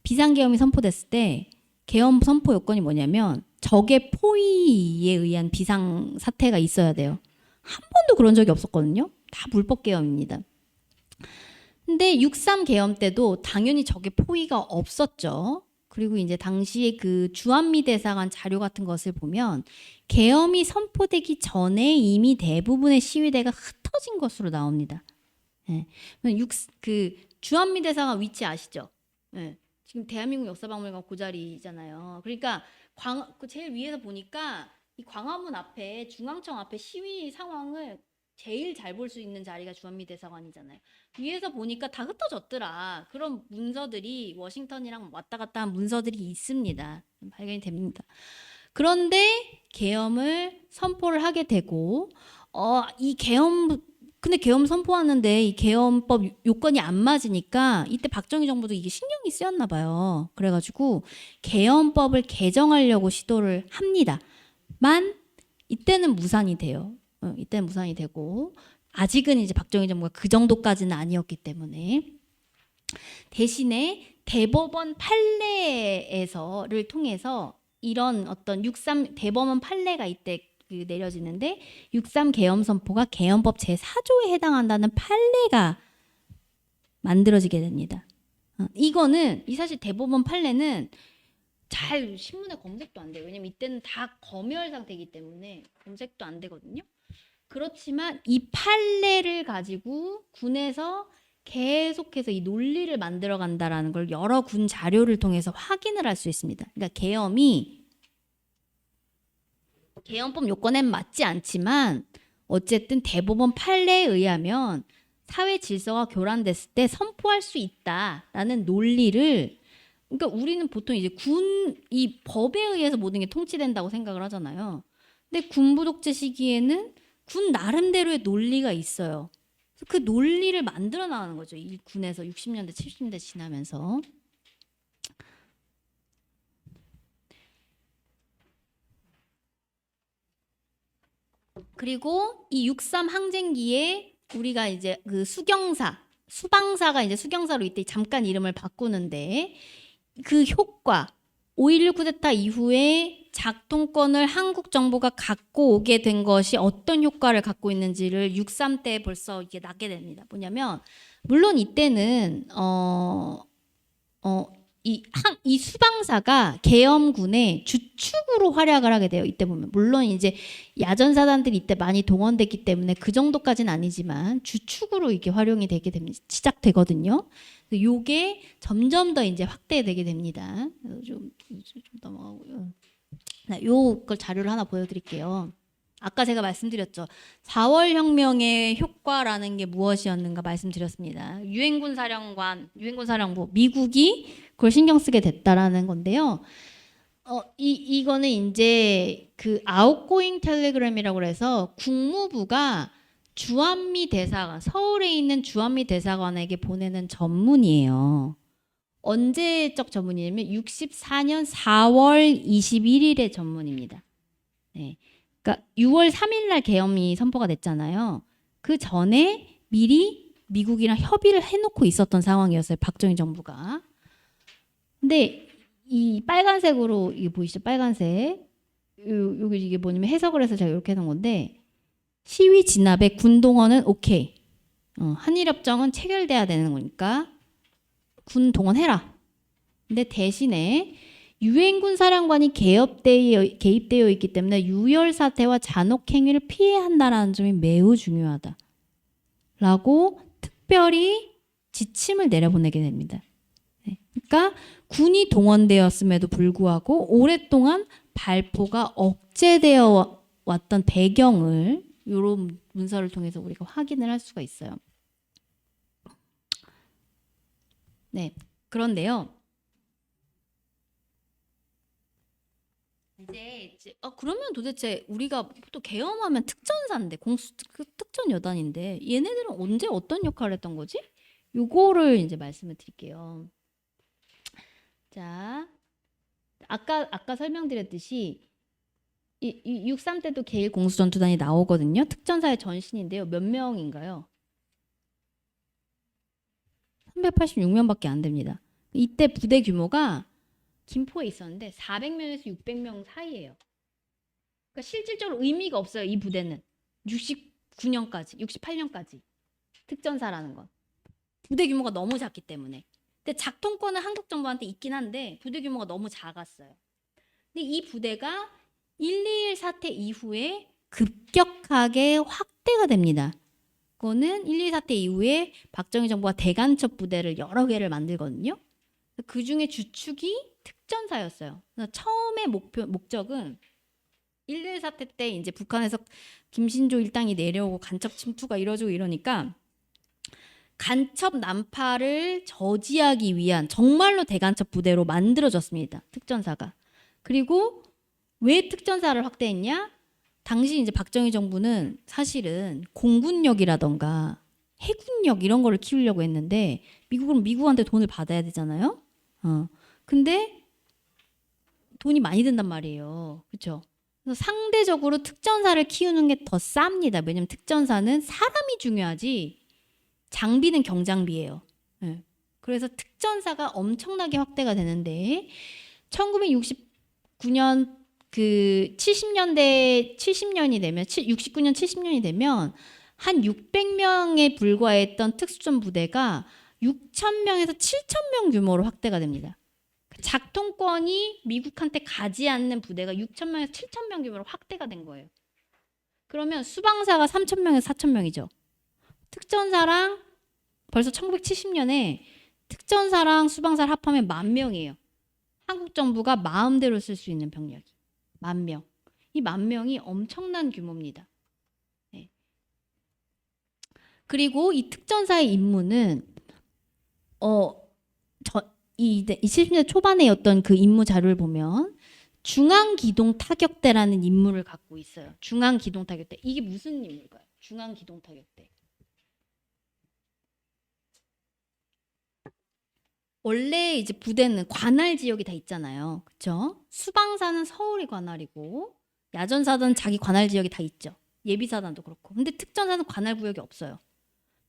비상계엄이 선포됐을 때 계엄 선포 요건이 뭐냐면 적의 포위에 의한 비상사태가 있어야 돼요. 한 번도 그런 적이 없었거든요. 다 불법 계엄입니다. 근데 6.3 계엄 때도 당연히 적의 포위가 없었죠. 그리고 이제 당시에 그 주한미 대사관 자료 같은 것을 보면 계엄이 선포되기 전에 이미 대부분의 시위대가 흩어진 것으로 나옵니다. 네. 그 주한미 대사관 위치 아시죠? 네. 지금 대한민국 역사박물관 그 자리잖아요. 그러니까 그 제일 위에서 보니까 이 광화문 앞에, 중앙청 앞에 시위 상황을 제일 잘 볼 수 있는 자리가 주한미 대사관이잖아요. 위에서 보니까 다 흩어졌더라. 그런 문서들이 워싱턴이랑 왔다 갔다 한 문서들이 있습니다. 발견이 됩니다. 그런데 계엄을 선포를 하게 되고 근데 계엄 선포하는데 이 계엄법 요건이 안 맞으니까 이때 박정희 정부도 이게 신경이 쓰였나 봐요. 그래가지고 계엄법을 개정하려고 시도를 합니다. 이때는 무산이 돼요. 이때는 무산이 되고, 아직은 이제 박정희 정부가 그 정도까지는 아니었기 때문에 대신에 대법원 판례를 통해서 이런 어떤 6.3 대법원 판례가 이때 내려지는데 6.3 계엄 선포가 계엄법 제4조에 해당한다는 판례가 만들어지게 됩니다. 이거는 사실 대법원 판례는 잘 신문에 검색도 안 돼요. 왜냐면 이때는 다 검열 상태이기 때문에 검색도 안 되거든요. 그렇지만 이 판례를 가지고 군에서 계속해서 이 논리를 만들어 간다라는 걸 여러 군 자료를 통해서 확인을 할 수 있습니다. 그러니까 계엄법 요건엔 맞지 않지만 어쨌든 대법원 판례에 의하면 사회 질서가 교란됐을 때 선포할 수 있다라는 논리를, 그러니까 우리는 보통 이제 이 법에 의해서 모든 게 통치된다고 생각을 하잖아요. 근데 군부독재 시기에는 군 나름대로의 논리가 있어요. 그 논리를 만들어 나가는 거죠. 이 군에서 60년대, 70년대 지나면서. 그리고 이 63 항쟁기에 우리가 이제 그 수방사가 이제 수경사로 이때 잠깐 이름을 바꾸는데 그 효과 5.16 쿠데타 이후에 작동권을 한국 정부가 갖고 오게 된 것이 어떤 효과를 갖고 있는지를 63 때 벌써 이게 나게 됩니다. 뭐냐면 물론 이때는 이 수방사가 계엄군의 주축으로 활약을 하게 돼요. 이때 보면 물론 이제 야전사단들이 이때 많이 동원됐기 때문에 그 정도까지는 아니지만 주축으로 이게 활용이 되게 됩니다. 시작되거든요. 요게 점점 더 이제 확대되게 됩니다. 좀 넘어가고요. 요걸 자료를 하나 보여드릴게요. 아까 제가 말씀드렸죠. 4월 혁명의 효과라는 게 무엇이었는가 말씀드렸습니다. 유엔군 사령부, 미국이 그걸 신경 쓰게 됐다라는 건데요. 이거는 이제 그 아웃고잉 텔레그램이라고 해서 국무부가 주한미 대사관, 서울에 있는 주한미 대사관에게 보내는 전문이에요. 언제적 전문이냐면 64년 4월 21일의 전문입니다. 네. 그러니까 6월 3일 날 계엄이 선포가 됐잖아요. 그 전에 미리 미국이랑 협의를 해놓고 있었던 상황이었어요. 박정희 정부가. 근데 이 빨간색으로 이게 보이시죠? 빨간색. 여기 이게 뭐냐면 해석을 해서 제가 이렇게 해놓은 건데 시위 진압에 군 동원은 오케이. 한일협정은 체결돼야 되는 거니까 군 동원해라. 근데 대신에 유엔군 사령관이 개입되어 있기 때문에 유혈 사태와 잔혹 행위를 피해야 한다는 점이 매우 중요하다. 라고 특별히 지침을 내려보내게 됩니다. 네. 그러니까 군이 동원되었음에도 불구하고 오랫동안 발포가 억제되어 왔던 배경을 이런 문서를 통해서 우리가 확인을 할 수가 있어요. 네, 그런데요. 이제 그러면 도대체 우리가 또 계엄하면 특전사인데 특전 여단인데 얘네들은 언제 어떤 역할을 했던 거지? 요거를 이제 말씀을 드릴게요. 자, 아까 설명드렸듯이 이 63 때도 계일 공수전투단이 나오거든요. 특전사의 전신인데요. 몇 명인가요? 386명밖에 안 됩니다. 이때 부대 규모가 김포에 있었는데 400명에서 600명 사이예요. 그러니까 실질적으로 의미가 없어요. 이 부대는 69년까지, 68년까지 특전사라는 건 부대 규모가 너무 작기 때문에. 근데 작동권은 한국 정부한테 있긴 한데 부대 규모가 너무 작았어요. 근데 이 부대가 1.21 사태 이후에 급격하게 확대가 됩니다. 그거는 1.21 사태 이후에 박정희 정부가 대간첩 부대를 여러 개를 만들거든요. 그 중에 주축이 특전사였어요. 그래서 처음에 목적은 1.21 사태 때 이제 북한에서 김신조 일당이 내려오고 간첩 침투가 이뤄지고 이러니까 간첩 난파를 저지하기 위한 정말로 대간첩 부대로 만들어졌습니다. 특전사가. 그리고 왜 특전사를 확대했냐? 당시 이제 박정희 정부는 사실은 공군력이라던가 해군력 이런 거를 키우려고 했는데 미국은 미국한테 돈을 받아야 되잖아요. 근데 돈이 많이 든단 말이에요. 그렇죠? 그래서 상대적으로 특전사를 키우는 게 더 쌉니다. 왜냐면 특전사는 사람이 중요하지 장비는 경장비예요. 네. 그래서 특전사가 엄청나게 확대가 되는데 1969년 그 70년이 되면 69년 70년이 되면 한 600명에 불과했던 특수전 부대가 6,000명에서 7,000명 규모로 확대가 됩니다. 작동권이 미국한테 가지 않는 부대가 6,000명에서 7,000명 규모로 확대가 된 거예요. 그러면 수방사가 3,000명에서 4,000명이죠. 특전사랑 벌써 1970년에 특전사랑 수방사를 합하면 10,000명이에요. 한국 정부가 마음대로 쓸 수 있는 병력이 10,000명. 이 10,000명이 엄청난 규모입니다. 네. 그리고 이 특전사의 임무는 이 70년대 초반에 어떤 그 임무 자료를 보면 중앙기동타격대라는 임무를 갖고 있어요. 중앙기동타격대. 이게 무슨 임무일까요? 중앙기동타격대. 원래 이제 부대는 관할 지역이 다 있잖아요. 그렇죠? 수방사는 서울이 관할이고 야전사는 자기 관할 지역이 다 있죠. 예비사단도 그렇고. 근데 특전사는 관할 구역이 없어요.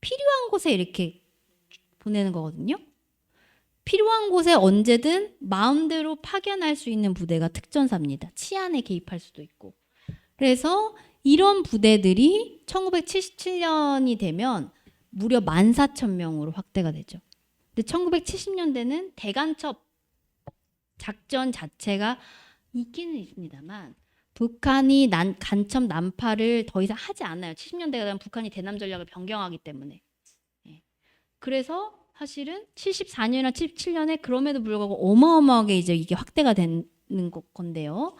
필요한 곳에 이렇게 보내는 거거든요. 필요한 곳에 언제든 마음대로 파견할 수 있는 부대가 특전사입니다. 치안에 개입할 수도 있고. 그래서 이런 부대들이 1977년이 되면 무려 14,000명으로 확대가 되죠. 근데 1970년대는 대간첩 작전 자체가 있기는 있습니다만 북한이 간첩 난파를 더 이상 하지 않아요. 70년대가 되면 북한이 대남 전략을 변경하기 때문에. 그래서 사실은 74년이나 77년에 그럼에도 불구하고 어마어마하게 이제 이게 확대가 되는 건데요.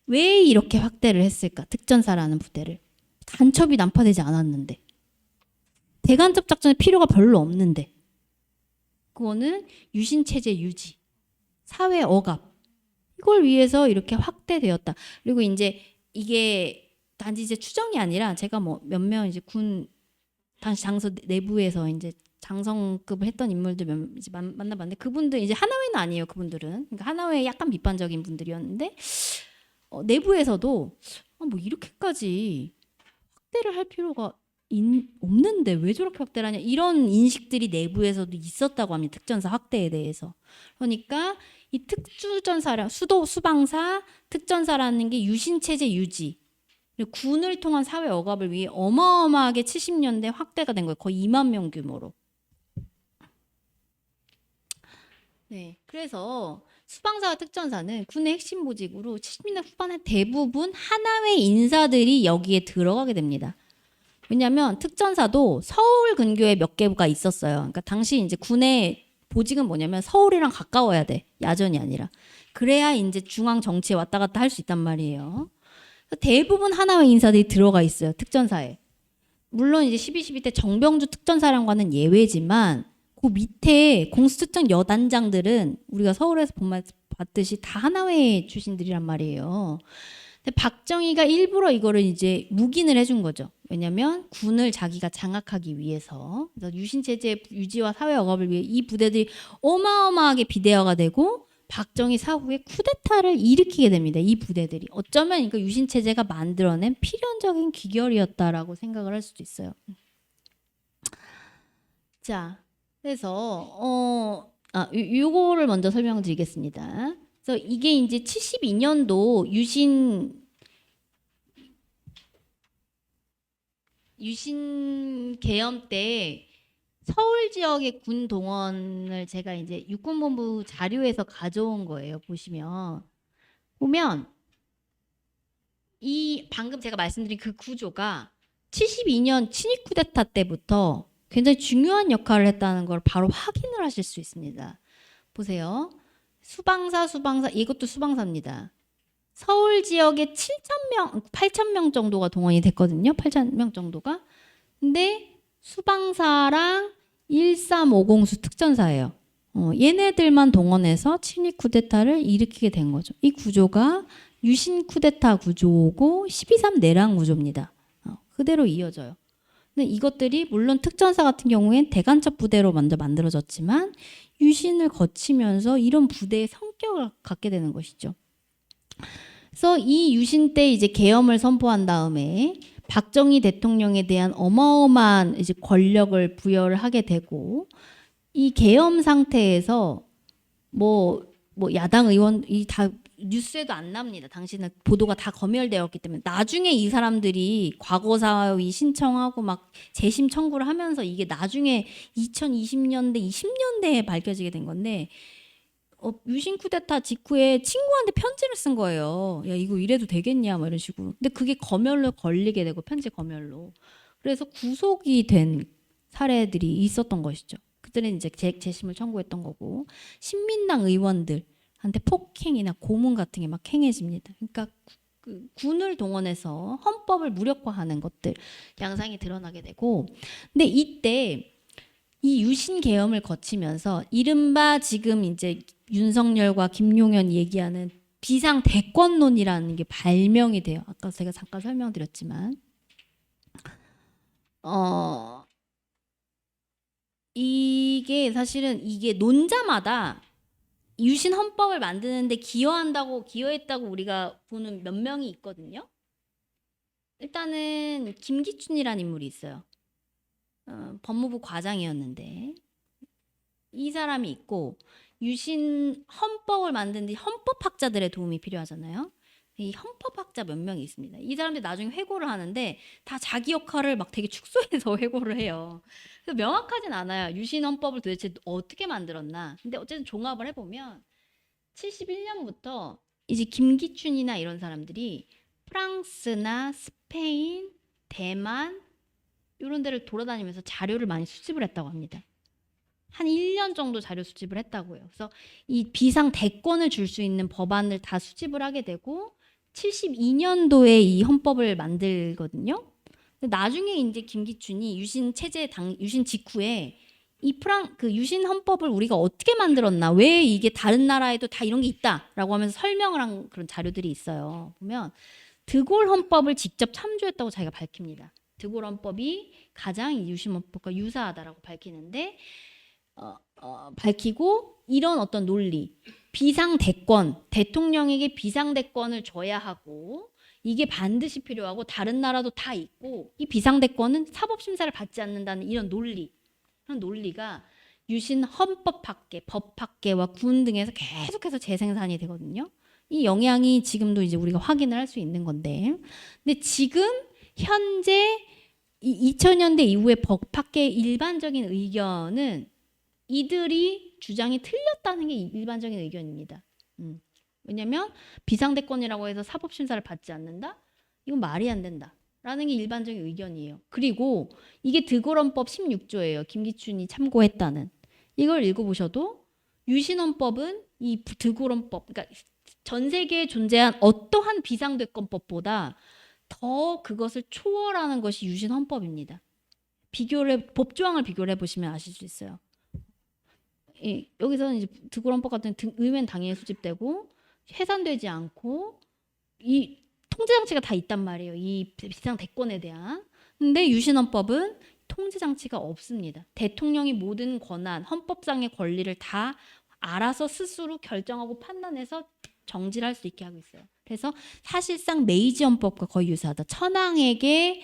왜 이렇게 확대를 했을까? 특전사라는 부대를. 간첩이 난파되지 않았는데. 대간첩 작전의 필요가 별로 없는데. 그거는 유신체제 유지, 사회 억압 이걸 위해서 이렇게 확대되었다. 그리고 이제 이게 단지 이제 추정이 아니라 제가 뭐 몇몇 이제 군 당시 장소 내부에서 이제 장성급을 했던 인물들 이제 만나봤는데 그분들 이제 하나회는 아니에요. 그분들은 그러니까 하나회 약간 비판적인 분들이었는데 내부에서도 뭐 이렇게까지 확대를 할 필요가 없는데 왜 저렇게 확대를 하냐 이런 인식들이 내부에서도 있었다고 합니다. 특전사 확대에 대해서. 그러니까 이 특수전사랑 수방사 특전사라는 게 유신체제 유지 군을 통한 사회 억압을 위해 어마어마하게 70년대 확대가 된 거예요. 거의 2만 명 규모로. 네, 그래서 수방사와 특전사는 군의 핵심 보직으로 70년대 후반에 대부분 하나회 인사들이 여기에 들어가게 됩니다. 왜냐하면 특전사도 서울 근교에 몇 개가 있었어요. 그러니까 당시 이제 군의 보직은 뭐냐면 서울이랑 가까워야 돼. 야전이 아니라. 그래야 이제 중앙 정치에 왔다 갔다 할 수 있단 말이에요. 대부분 하나회 인사들이 들어가 있어요. 특전사에. 물론 이제 12.12 때 정병주 특전사령관은 예외지만 그 밑에 공수특전 여단장들은 우리가 서울에서 봤듯이 다 하나회 출신들이란 말이에요. 근데 박정희가 일부러 이거를 이제 묵인을 해준 거죠. 왜냐하면 군을 자기가 장악하기 위해서. 그래서 유신체제 유지와 사회 억압을 위해 이 부대들이 어마어마하게 비대화가 되고 박정희 사후에 쿠데타를 일으키게 됩니다. 이 부대들이. 어쩌면 이거 유신체제가 만들어낸 필연적인 귀결이었다라고 생각을 할 수도 있어요. 자, 그래서 요거를 먼저 설명드리겠습니다. 그래서 이게 이제 72년도 유신 계엄 때 서울 지역의 군 동원을 제가 이제 육군본부 자료에서 가져온 거예요. 보면 이 방금 제가 말씀드린 그 구조가 72년 친위 쿠데타 때부터 굉장히 중요한 역할을 했다는 걸 바로 확인을 하실 수 있습니다. 보세요. 수방사 이것도 수방사입니다. 서울 지역에 7,000명, 8,000명 정도가 동원이 됐거든요. 8,000명 정도가. 근데 수방사랑 1350수 특전사예요. 얘네들만 동원해서 친위 쿠데타를 일으키게 된 거죠. 이 구조가 유신 쿠데타 구조고 12.3 내란 구조입니다. 그대로 이어져요. 근데 이것들이 물론 특전사 같은 경우엔 대간첩 부대로 먼저 만들어졌지만 유신을 거치면서 이런 부대의 성격을 갖게 되는 것이죠. 그래서 이 유신 때 이제 계엄을 선포한 다음에 박정희 대통령에 대한 어마어마한 이제 권력을 부여를 하게 되고 이 계엄 상태에서 뭐 야당 의원이 다 뉴스에도 안 납니다. 당시는 보도가 다 검열되었기 때문에 나중에 이 사람들이 과거사위 신청하고 막 재심 청구를 하면서 이게 나중에 2020년대, 20년대에 밝혀지게 된 건데 유신 쿠데타 직후에 친구한테 편지를 쓴 거예요. 야 이거 이래도 되겠냐 뭐 이런 식으로. 근데 그게 검열로 걸리게 되고 편지 검열로. 그래서 구속이 된 사례들이 있었던 것이죠. 그들은 이제 재심을 청구했던 거고 신민당 의원들한테 폭행이나 고문 같은 게 막 행해집니다. 그러니까 군을 동원해서 헌법을 무력화하는 것들 양상이 드러나게 되고 근데 이때 이 유신 계엄을 거치면서 이른바 지금 이제 윤석열과 김용현 얘기하는 비상대권론이라는 게 발명이 돼요. 아까 제가 잠깐 설명드렸지만 이게 사실은 이게 논자마다 유신 헌법을 만드는데 기여했다고 우리가 보는 몇 명이 있거든요. 일단은 김기춘이라는 인물이 있어요. 법무부 과장이었는데 이 사람이 있고, 유신 헌법을 만드는데 헌법학자들의 도움이 필요하잖아요. 이 헌법학자 몇 명이 있습니다. 이 사람들이 나중에 회고를 하는데 다 자기 역할을 막 되게 축소해서 회고를 해요. 그래서 명확하진 않아요. 유신 헌법을 도대체 어떻게 만들었나. 근데 어쨌든 종합을 해보면 71년부터 이제 김기춘이나 이런 사람들이 프랑스나 스페인, 대만 이런 데를 돌아다니면서 자료를 많이 수집을 했다고 합니다. 한 1년 정도 자료 수집을 했다고요. 그래서 이 비상 대권을 줄 수 있는 법안을 다 수집을 하게 되고 72년도에 이 헌법을 만들거든요. 나중에 이제 김기춘이 유신 직후에 그 유신 헌법을 우리가 어떻게 만들었나, 왜 이게 다른 나라에도 다 이런 게 있다라고 하면서 설명을 한 그런 자료들이 있어요. 보면 드골 헌법을 직접 참조했다고 자기가 밝힙니다. 드골 헌법이 가장 유신 헌법과 유사하다라고 밝히는데 밝히고, 이런 어떤 논리, 비상대권, 대통령에게 비상대권을 줘야 하고 이게 반드시 필요하고 다른 나라도 다 있고 이 비상대권은 사법심사를 받지 않는다는 이런 그런 논리가 유신 헌법학계, 법학계와 군 등에서 계속해서 재생산이 되거든요. 이 영향이 지금도 이제 우리가 확인을 할 수 있는 건데, 근데 지금 현재 2000년대 이후의 법학계의 일반적인 의견은 이들이 주장이 틀렸다는 게 일반적인 의견입니다. 왜냐하면 비상대권이라고 해서 사법심사를 받지 않는다? 이건 말이 안 된다 라는 게 일반적인 의견이에요. 그리고 이게 드골헌법 16조예요. 김기춘이 참고했다는. 이걸 읽어보셔도 유신헌법은 이 드골헌법, 그러니까 전 세계에 존재한 어떠한 비상대권법보다 더 그것을 초월하는 것이 유신헌법입니다. 법조항을 비교를 해보시면 아실 수 있어요. 여기서는 이제 드골헌법 같은 의회는 당연히 수집되고 해산되지 않고 이 통제장치가 다 있단 말이에요. 이 비상대권에 대한. 근데 유신헌법은 통제장치가 없습니다. 대통령이 모든 권한, 헌법상의 권리를 다 알아서 스스로 결정하고 판단해서 정지할 수 있게 하고 있어요. 그래서 사실상 메이지 헌법과 거의 유사하다. 천황에게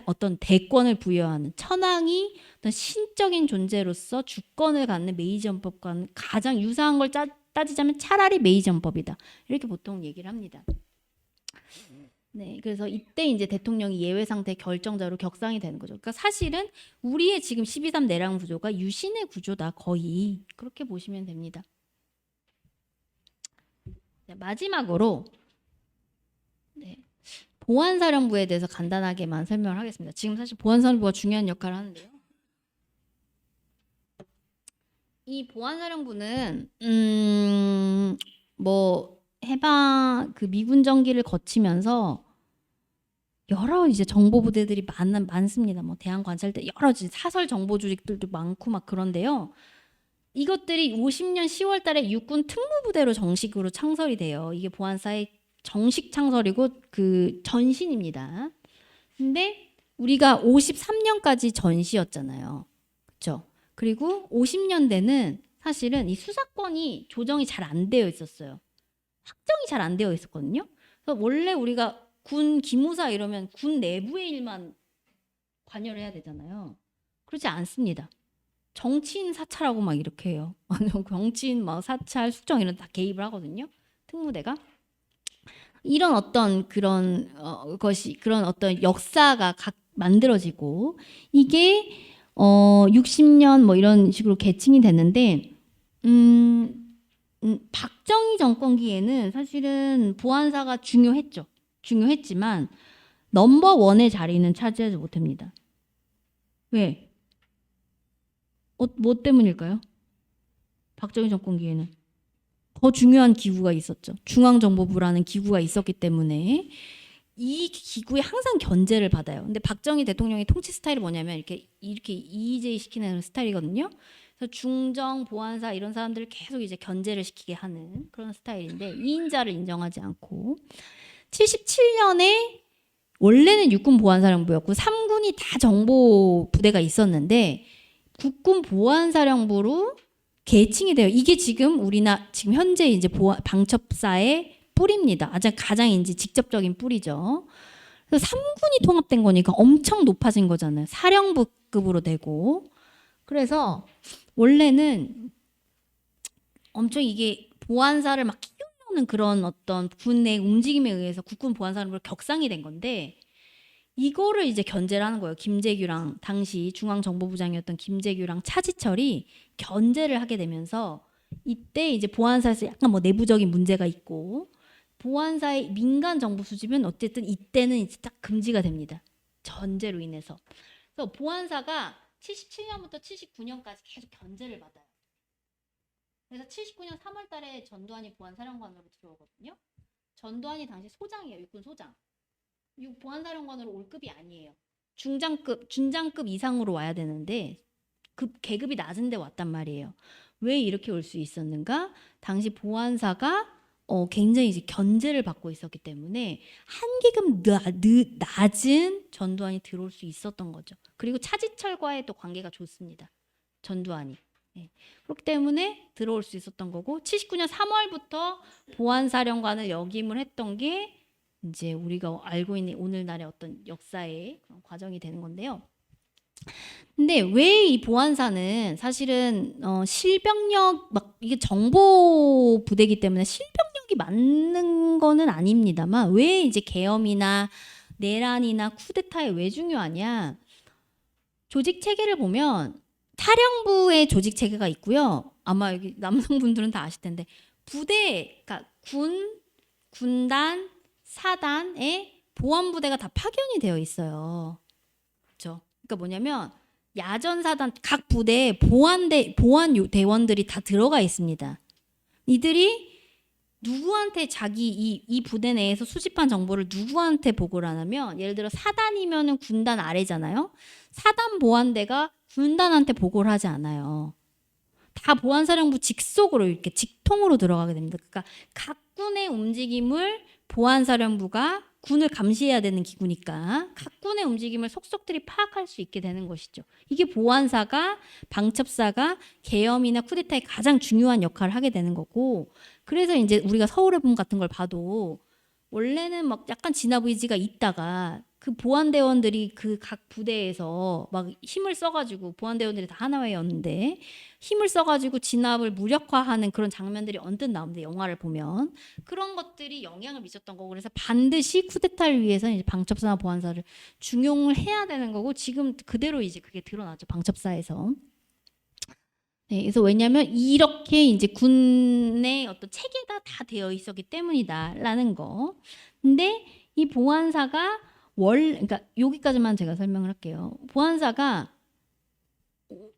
어떤 대권을 부여하는, 천황이 어떤 신적인 존재로서 주권을 갖는 메이지 헌법과는 가장 유사한 걸 따지자면 차라리 메이지 헌법이다. 이렇게 보통 얘기를 합니다. 네, 그래서 이때 이제 대통령이 예외 상태 결정자로 격상이 되는 거죠. 그러니까 사실은 우리의 지금 12.3 내랑 구조가 유신의 구조다. 거의 그렇게 보시면 됩니다. 마지막으로 보안사령부에 대해서 간단하게만 설명을 하겠습니다. 지금 사실 보안사령부가 중요한 역할을 하는데요. 이 보안사령부는 해방 그 미군 정기를 거치면서 여러 이제 정보부대들이 많습니다. 대한관찰대 여러 이제 사설 정보 조직들도 많고 막 그런데요. 이것들이 50년 10월달에 육군 특무부대로 정식으로 창설이 돼요. 이게 보안사의 정식 창설이고 그 전신입니다. 근데 우리가 53년까지 전시였잖아요. 그렇죠? 그리고 50년대는 사실은 이 수사권이 조정이 잘 안 되어 있었어요. 확정이 잘 안 되어 있었거든요. 그래서 원래 우리가 군 기무사 이러면 군 내부의 일만 관여를 해야 되잖아요. 그렇지 않습니다. 정치인 사찰하고 막 이렇게 해요. 정치인 사찰, 숙정 이런 다 개입을 하거든요. 특무대가. 이런 어떤 그런 그런 어떤 역사가 만들어지고 이게 60년 이런 식으로 계층이 됐는데 박정희 정권기에는 사실은 보안사가 중요했지만 넘버 원의 자리는 차지하지 못합니다. 왜? 뭐 때문일까요? 박정희 정권기에는 더 중요한 기구가 있었죠. 중앙정보부라는 기구가 있었기 때문에 이 기구에 항상 견제를 받아요. 근데 박정희 대통령의 통치 스타일이 뭐냐면 이렇게 EJ 시키는 스타일이거든요. 그래서 중정, 보안사 이런 사람들을 계속 이제 견제를 시키게 하는 그런 스타일인데 2인자를 인정하지 않고 77년에 원래는 육군 보안사령부였고 3군이 다 정보 부대가 있었는데 국군 보안사령부로 계층이 돼요. 이게 지금 지금 현재 이제 방첩사의 뿌리입니다. 가장 이제 직접적인 뿌리죠. 그래서 3군이 통합된 거니까 엄청 높아진 거잖아요. 사령부급으로 되고. 그래서 원래는 엄청 이게 보안사를 막 키우는 그런 어떤 군의 움직임에 의해서 국군 보안사령부로 격상이 된 건데 이거를 이제 견제를 하는 거예요. 김재규랑 당시 중앙정보부장이었던 김재규랑 차지철이 견제를 하게 되면서 이때 이제 보안사에서 약간 뭐 내부적인 문제가 있고 보안사의 민간 정보 수집은 어쨌든 이때는 이제 딱 금지가 됩니다. 전제로 인해서. 그래서 보안사가 77년부터 79년까지 계속 견제를 받아요. 그래서 79년 3월 달에 전두환이 보안사령관으로 들어오거든요. 전두환이 당시 소장이에요. 육군 소장. 보안사령관으로 올 급이 아니에요. 준장급 이상으로 와야 되는데 계급이 낮은데 왔단 말이에요. 왜 이렇게 올 수 있었는가? 당시 보안사가 굉장히 이제 견제를 받고 있었기 때문에 한계급 낮은 전두환이 들어올 수 있었던 거죠. 그리고 차지철과의 또 관계가 좋습니다. 전두환이. 네. 그렇기 때문에 들어올 수 있었던 거고 79년 3월부터 보안사령관을 역임을 했던 게 이제 우리가 알고 있는 오늘날의 어떤 역사의 과정이 되는 건데요. 근데 왜 이 보안사는 사실은 실병력 막 이게 정보 부대이기 때문에 실병력이 많은 거는 아닙니다만 왜 이제 계엄이나 내란이나 쿠데타에 왜 중요하냐? 조직 체계를 보면 사령부의 조직 체계가 있고요. 아마 여기 남성분들은 다 아실 텐데 부대, 그러니까 군단, 사단에 보안부대가 다 파견이 되어 있어요. 그렇죠? 그러니까 뭐냐면 야전사단 각 부대에 보안 대원들이 다 들어가 있습니다. 이들이 누구한테 이 부대 내에서 수집한 정보를 누구한테 보고를 하냐면 예를 들어 사단이면은 군단 아래잖아요. 사단 보안대가 군단한테 보고를 하지 않아요. 다 보안사령부 직속으로 이렇게 직통으로 들어가게 됩니다. 그러니까 각 군의 움직임을 보안사령부가 군을 감시해야 되는 기구니까 각 군의 움직임을 속속들이 파악할 수 있게 되는 것이죠. 이게 보안사가 방첩사가 계엄이나 쿠데타에 가장 중요한 역할을 하게 되는 거고 그래서 이제 우리가 서울의 봄 같은 걸 봐도 원래는 막 약간 진압 의지가 있다가 그 보안대원들이 그 각 부대에서 막 힘을 써가지고 보안대원들이 다 하나회였는데 힘을 써가지고 진압을 무력화하는 그런 장면들이 언뜻 나오는데 영화를 보면 그런 것들이 영향을 미쳤던 거고 그래서 반드시 쿠데타를 위해서 이제 방첩사나 보안사를 중용을 해야 되는 거고 지금 그대로 이제 그게 드러나죠 방첩사에서. 네, 그래서 왜냐하면 이렇게 이제 군의 어떤 체계가 다 되어 있었기 때문이다라는 거. 근데 이 보안사가 그러니까 여기까지만 제가 설명을 할게요. 보안사가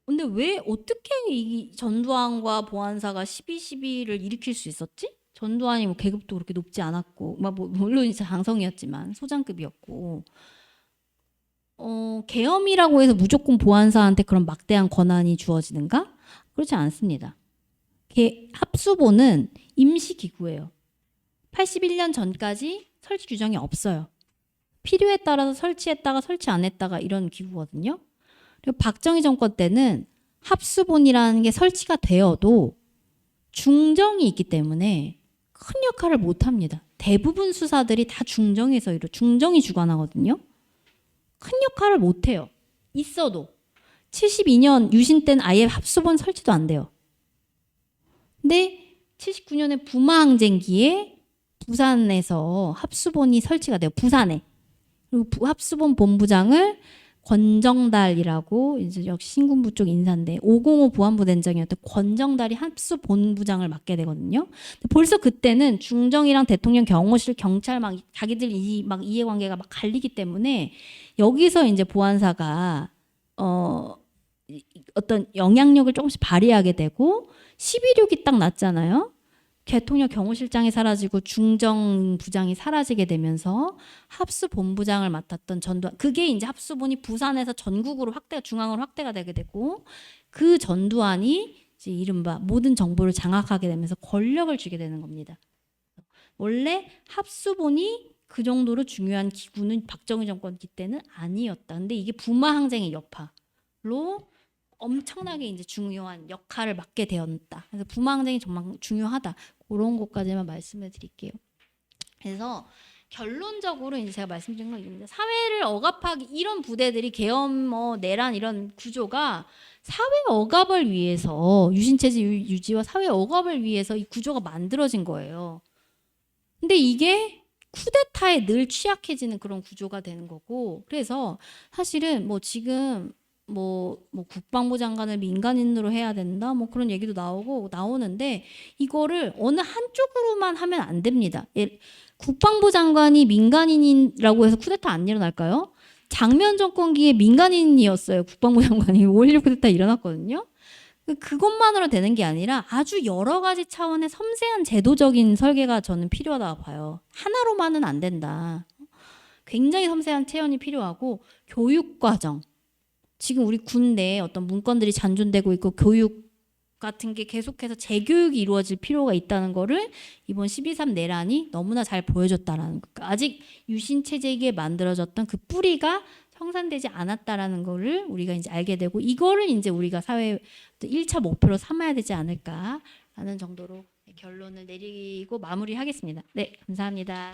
근데 왜 어떻게 이 전두환과 보안사가 12.12를 일으킬 수 있었지? 전두환이 뭐 계급도 그렇게 높지 않았고, 뭐 물론 이제 장성이었지만 소장급이었고, 계엄이라고 해서 무조건 보안사한테 그런 막대한 권한이 주어지는가? 그렇지 않습니다. 합수본은 임시기구예요. 81년 전까지 설치 규정이 없어요. 필요에 따라서 설치했다가 설치 안 했다가 이런 기구거든요. 그리고 박정희 정권 때는 합수본이라는 게 설치가 되어도 중정이 있기 때문에 큰 역할을 못합니다. 대부분 수사들이 다 중정이 주관하거든요. 큰 역할을 못해요. 있어도 72년 유신 때는 아예 합수본 설치도 안 돼요. 근데 79년에 부마항쟁기에 부산에서 합수본이 설치가 돼요. 부산에. 그리고 합수본 본부장을 권정달이라고 이제 역시 신군부 쪽 인사인데 505 보안부 단장이었던 권정달이 합수본부장을 맡게 되거든요. 벌써 그때는 중정이랑 대통령 경호실 경찰 막 자기들 막 이해관계가 막 갈리기 때문에 여기서 이제 보안사가 어떤 영향력을 조금씩 발휘하게 되고 12.6이 딱 났잖아요. 대통령 경호실장이 사라지고 중정부장이 사라지게 되면서 합수본부장을 맡았던 전두환, 그게 이제 합수본이 부산에서 전국으로 중앙으로 확대가 되게 되고, 그 전두환이 이제 이른바 모든 정보를 장악하게 되면서 권력을 쥐게 되는 겁니다. 원래 합수본이 그 정도로 중요한 기구는 박정희 정권기 때는 아니었다. 근데 이게 부마항쟁의 여파로 엄청나게 이제 중요한 역할을 맡게 되었다. 그래서 부마항쟁이 정말 중요하다. 그런 것까지만 말씀을 드릴게요. 그래서 결론적으로 이제 제가 말씀드린 건 이겁니다. 사회를 억압하기, 이런 부대들이 계엄, 내란 이런 구조가 사회 억압을 위해서, 유신체제 유지와 사회 억압을 위해서 이 구조가 만들어진 거예요. 근데 이게 쿠데타에 늘 취약해지는 그런 구조가 되는 거고, 그래서 사실은 지금 국방부 장관을 민간인으로 해야 된다, 그런 얘기도 나오는데, 이거를 어느 한쪽으로만 하면 안 됩니다. 국방부 장관이 민간인이라고 해서 쿠데타 안 일어날까요? 장면 정권기에 민간인이었어요. 국방부 장관이 5.16 쿠데타 일어났거든요. 그것만으로 되는 게 아니라 아주 여러 가지 차원의 섬세한 제도적인 설계가 저는 필요하다고 봐요. 하나로만은 안 된다. 굉장히 섬세한 체험이 필요하고, 교육과정, 지금 우리 군 내에 어떤 문건들이 잔존되고 있고 교육 같은 게 계속해서 재교육이 이루어질 필요가 있다는 거를 이번 12.3 내란이 너무나 잘 보여줬다라는 거. 아직 유신 체제에 만들어졌던 그 뿌리가 청산되지 않았다라는 거를 우리가 이제 알게 되고, 이거를 이제 우리가 사회 1차 목표로 삼아야 되지 않을까라는 정도로 결론을 내리고 마무리하겠습니다. 네, 감사합니다.